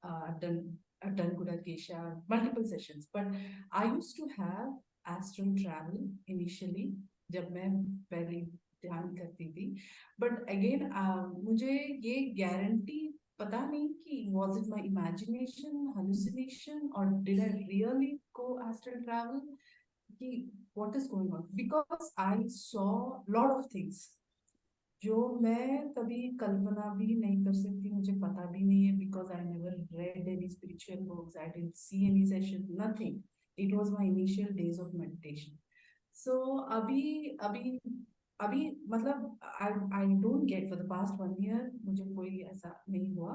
I've done Gudakesha, multiple sessions. But I used to have astral travel initially जब मैं पहले ध्यान करती थी, but again मुझे ये गारंटी पता नहीं कि was it my imagination, hallucination, or did I really go astral travel? कि what is going on? Because I saw lot of things जो मैं कभी कल्पना भी नहीं कर सकती, मुझे पता भी नहीं है, because I never read any spiritual books, I didn't see any session, nothing. It was my initial days of meditation. So अभी मतलब I don't get for the past 1 year मुझे कोई ऐसा नहीं हुआ,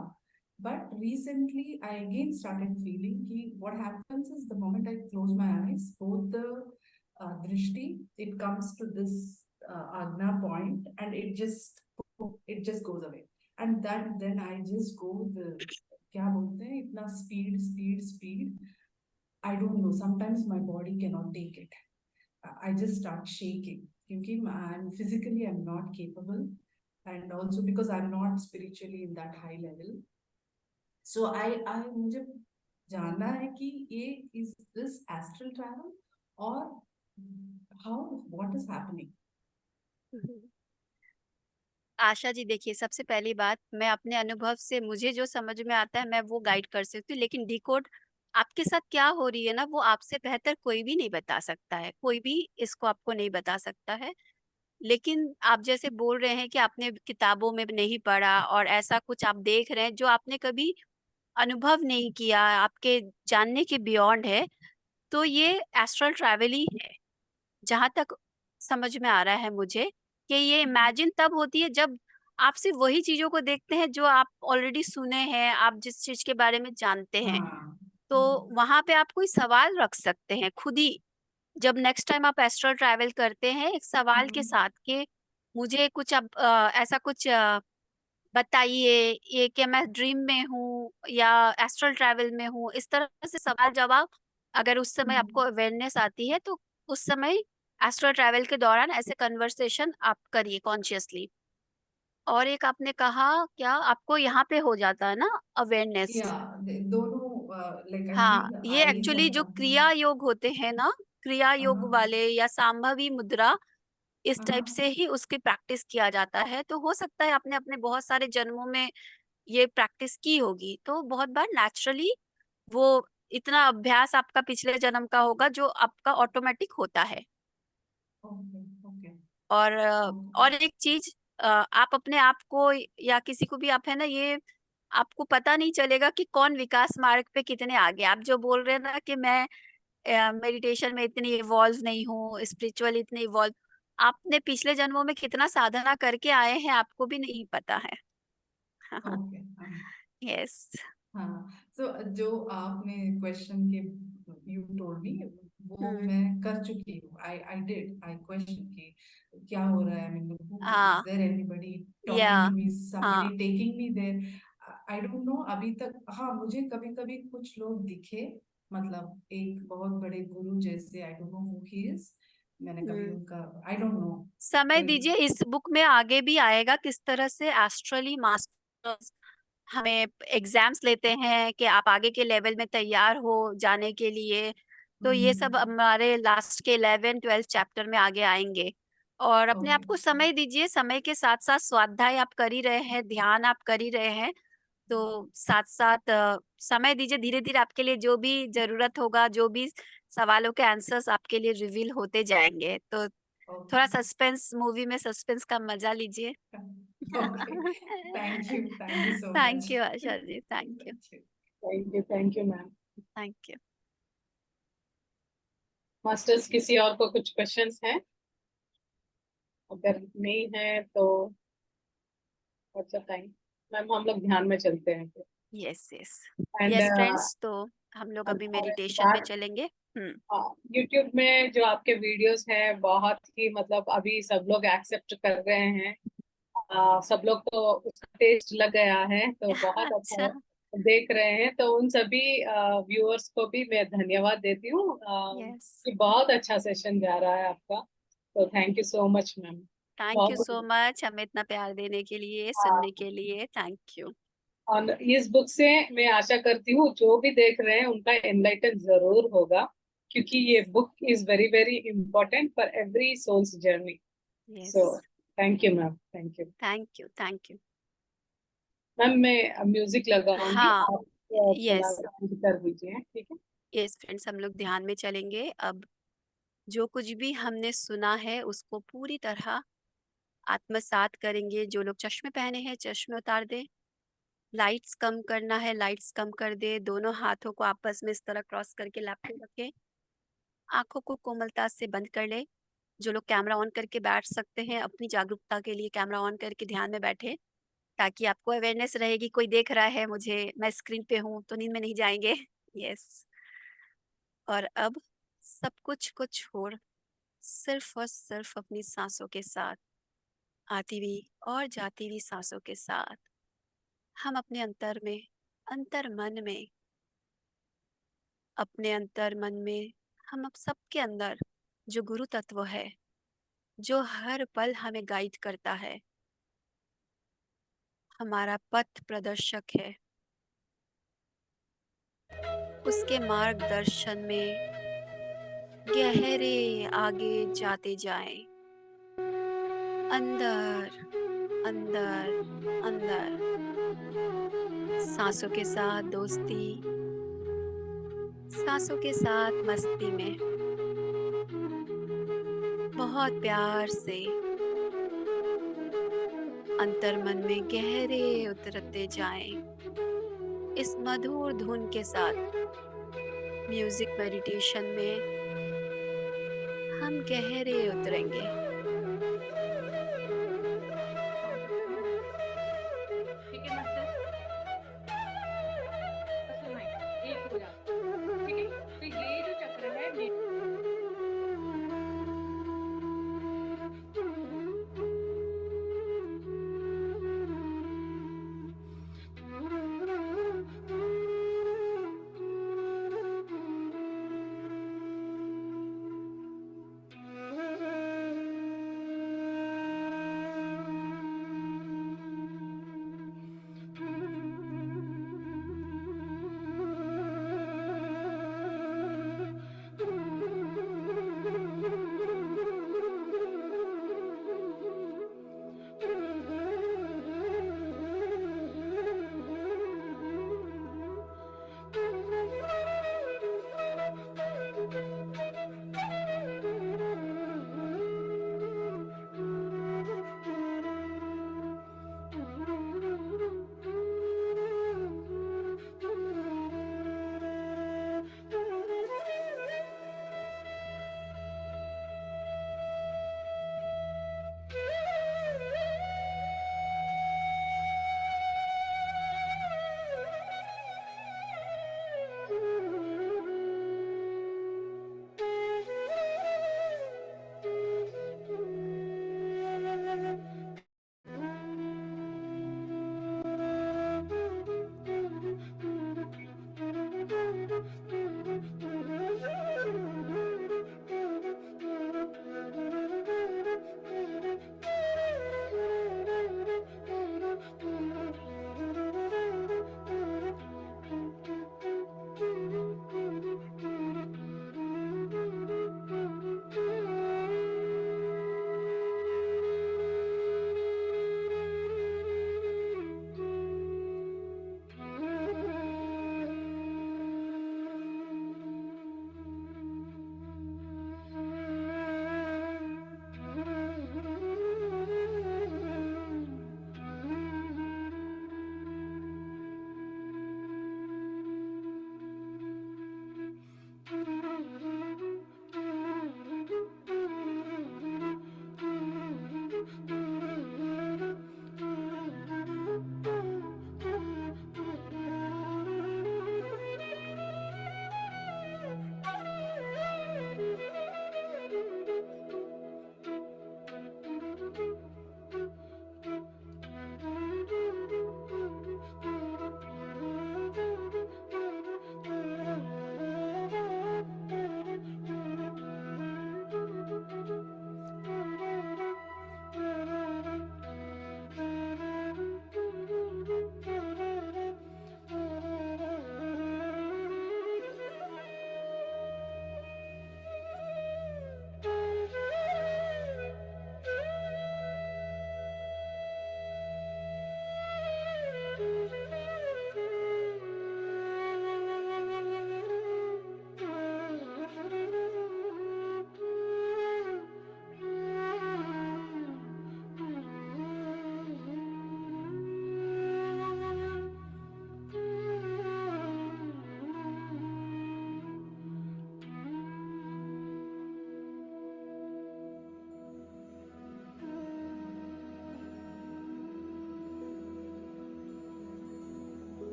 but recently I again started feeling कि what happens is the moment I close my eyes, both the drishti, it comes to this agna point and it just goes away, and that then I just go the क्या बोलते हैं इतना speed, I don't know, sometimes my body cannot take it. I just start shaking क्योंकि I'm physically I'm not capable, and also because I'm not spiritually in that high level. So I मुझे जानना है कि ये is this astral travel or what is happening? Asha ji देखिए, सबसे पहली बात, मैं अपने अनुभव से मुझे जो समझ में आता है मैं वो गाइड कर सकती हूँ, लेकिन डिकोड आपके साथ क्या हो रही है ना, वो आपसे बेहतर कोई भी नहीं बता सकता है, कोई भी इसको आपको नहीं बता सकता है। लेकिन आप जैसे बोल रहे हैं कि आपने किताबों में नहीं पढ़ा और ऐसा कुछ आप देख रहे हैं जो आपने कभी अनुभव नहीं किया, आपके जानने के बियॉन्ड है, तो ये एस्ट्रल ट्रैवल ही है। जहाँ तक समझ में आ रहा है मुझे कि ये इमेजिन तब होती है जब आप सिर्फ वही चीज़ों को देखते हैं जो आप ऑलरेडी सुने हैं, आप जिस चीज़ के बारे में जानते हैं। हाँ तो वहाँ पे आप कोई सवाल रख सकते हैं खुद ही। जब नेक्स्ट टाइम आप एस्ट्रल ट्रैवल करते हैं एक सवाल के साथ कि मुझे कुछ अब ऐसा कुछ बताइए, ये क्या मैं ड्रीम में हूँ या एस्ट्रल ट्रैवल में हूँ? इस तरह से सवाल-जवाब अगर उस समय आपको अवेयरनेस आती है, तो उस समय एस्ट्रल ट्रैवल के दौरान ऐसे कन्वर्सेशन आप करिए कॉन्शियसली। और एक आपने कहा क्या आपको यहाँ पे हो जाता है ना अवेयरनेस? या दोनों लाइक आई हाँ, फील ये आईज एक्चुअली ऑन जो क्रिया समथिंग। योग होते हैं ना, क्रिया योग वाले या सांभवी मुद्रा, इस टाइप से ही उसकी प्रैक्टिस किया जाता है। तो हो सकता है आपने अपने बहुत सारे जन्मों में ये प्रैक्टिस की होगी, तो बहुत बार नेचुरली वो इतना अभ्यास आपका पिछले जन्म का होगा जो आपका ऑटोमेटिक होता है। ओके ओके और एक चीज़ आप अपने आप को या किसी को भी आप है ना ये आपको पता नहीं चलेगा कि कौन विकास मार्ग पे कितने आगे। आप जो बोल रहे हैं ना कि मैं मेडिटेशन में इतनी इवॉल्व नहीं हूँ, स्पिरिचुअल इतने इवॉल्व, आपने पिछले जन्मों में कितना साधना करके आए हैं आपको भी नहीं पता है। Okay yes. हाँ सो जो आपने क्वेश्चन के यू टोल्ड मी वो हुँ। मैं कर चुकी हूँ। आई डिड आई क्वेश्चन कि क्या हो रहा है, आई मीन इज हाँ, देयर एनीबडी या टॉकिंग टू मी, हाँ, somebody taking me there, I don't know अभी तक। हाँ मुझे कभी कभी कुछ लोग दिखे, मतलब एक बहुत बड़े गुरु जैसे, आई don't know who he is, मैंने कभी हुँ। उनका आई डोंट नो समय कोई। दीजिए, इस बुक में आगे भी आएगा किस तरह से एस्ट्रली मास्टर्स हमें एग्ज़ाम्स लेते हैं कि आप आगे के लेवल में तैयार हो जाने के लिए। तो ये सब हमारे लास्ट के 11-12 चैप्टर में आगे आएँगे। और अपने आप ओके को समय दीजिए, समय के साथ-साथ स्वाध्याय आप कर ही रहे हैं, ध्यान आप कर ही रहे हैं। तो साथ-साथ समय दीजिए, धीरे-धीरे आपके लिए जो भी ज़रूरत होगा, जो भी सवालों के आंसर्स आपके लिए रिवील होते जाएँगे। तो ओके थोड़ा सस्पेंस मूवी में सस्पेंस का मज़ा लीजिए। Okay thank you so thank much you Asha ji, thank you, thank you ma'am. Thank you. Masters किसी और को कुछ क्वेश्चंस हैं? अगर नहीं है तो व्हाट्स द टाइम? मैम हम लोग ध्यान में चलते हैं yes, yes. And yes friends, तो हम लोग अभी और मेडिटेशन में बात चलेंगे। हुँ, यूट्यूब में जो आपके वीडियोस हैं बहुत ही मतलब अभी सब लोग एक्सेप्ट कर रहे हैं। सब लोग तो उसका टेस्ट लग गया है तो बहुत अच्छा अच्छा, देख रहे हैं। तो उन सभी व्यूअर्स को भी मैं धन्यवाद देती हूँ यस। कि बहुत अच्छा सेशन जा रहा है आपका। तो thank you so much ma'am. Thank you सो बहुत मच हमें इतना प्यार देने के लिए, हाँ, सुनने के लिए, थैंक यू। और इस बुक से मैं आशा करती हूँ जो भी देख रहे हैं उनका एनलाइटन जरूर होगा, क्योंकि ये book is very very important for every souls journey. Yes, so thank you ma'am, thank you thank you, thank you. Ma'am. मैं म्यूजिक लगाऊंगी, हाँ, आप थोड़ा यस, बंद कर दीजिए, ठीक है? यस फ्रेंड्स, हम लोग ध्यान में चलेंगे। अब जो कुछ भी हमने सुना है उसको पूरी तरह आत्मसात करेंगे। जो लोग चश्मे पहने हैं चश्मे उतार दें, लाइट्स कम करना है लाइट्स कम कर दे, दोनों हाथों को आपस में इस तरह क्रॉस करके लैप पे रखें, आंखों को कोमलता से बंद कर ले। जो लोग कैमरा ऑन करके बैठ सकते हैं अपनी जागरूकता के लिए कैमरा ऑन करके ध्यान में बैठे, ताकि आपको अवेयरनेस रहेगी कोई देख रहा है मुझे, मैं स्क्रीन पे हूँ, तो नींद में नहीं जाएंगे। यस। और अब सब कुछ को छोड़ सिर्फ और सिर्फ अपनी सांसों के साथ, आती हुई और जाती हुई सांसों के साथ हम अपने अंतर में, अंतर मन में, अपने अंतर मन में हम अब सबके अंदर जो गुरु तत्व है, जो हर पल हमें गाइड करता है, हमारा पथ प्रदर्शक है, उसके मार्गदर्शन में गहरे आगे जाते जाएं, अंदर अंदर अंदर, सांसों के साथ दोस्ती, सांसों के साथ मस्ती में, बहुत प्यार से अंतर मन में गहरे उतरते जाएं, इस मधुर धुन के साथ म्यूजिक मेडिटेशन में हम गहरे उतरेंगे। ठीक है मास्टर, सुनो, एक हो जाता है, ठीक है। तो ये जो चक्र है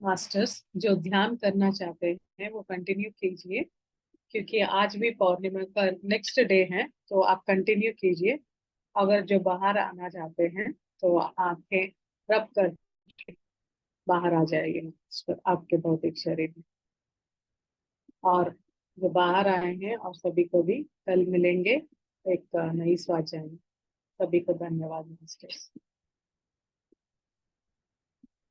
मास्टर्स जो ध्यान करना चाहते हैं वो कंटिन्यू कीजिए, क्योंकि आज भी पौर्णिमा का नेक्स्ट डे है, तो आप कंटिन्यू कीजिए। अगर जो बाहर आना चाहते हैं तो आंखें रब कर बाहर आ जाएगी मास्टर आपके भौतिक शरीर में। और जो बाहर आए हैं और सभी को भी कल मिलेंगे एक नई स्वाध्याय में। सभी को धन्यवाद मास्टर्स।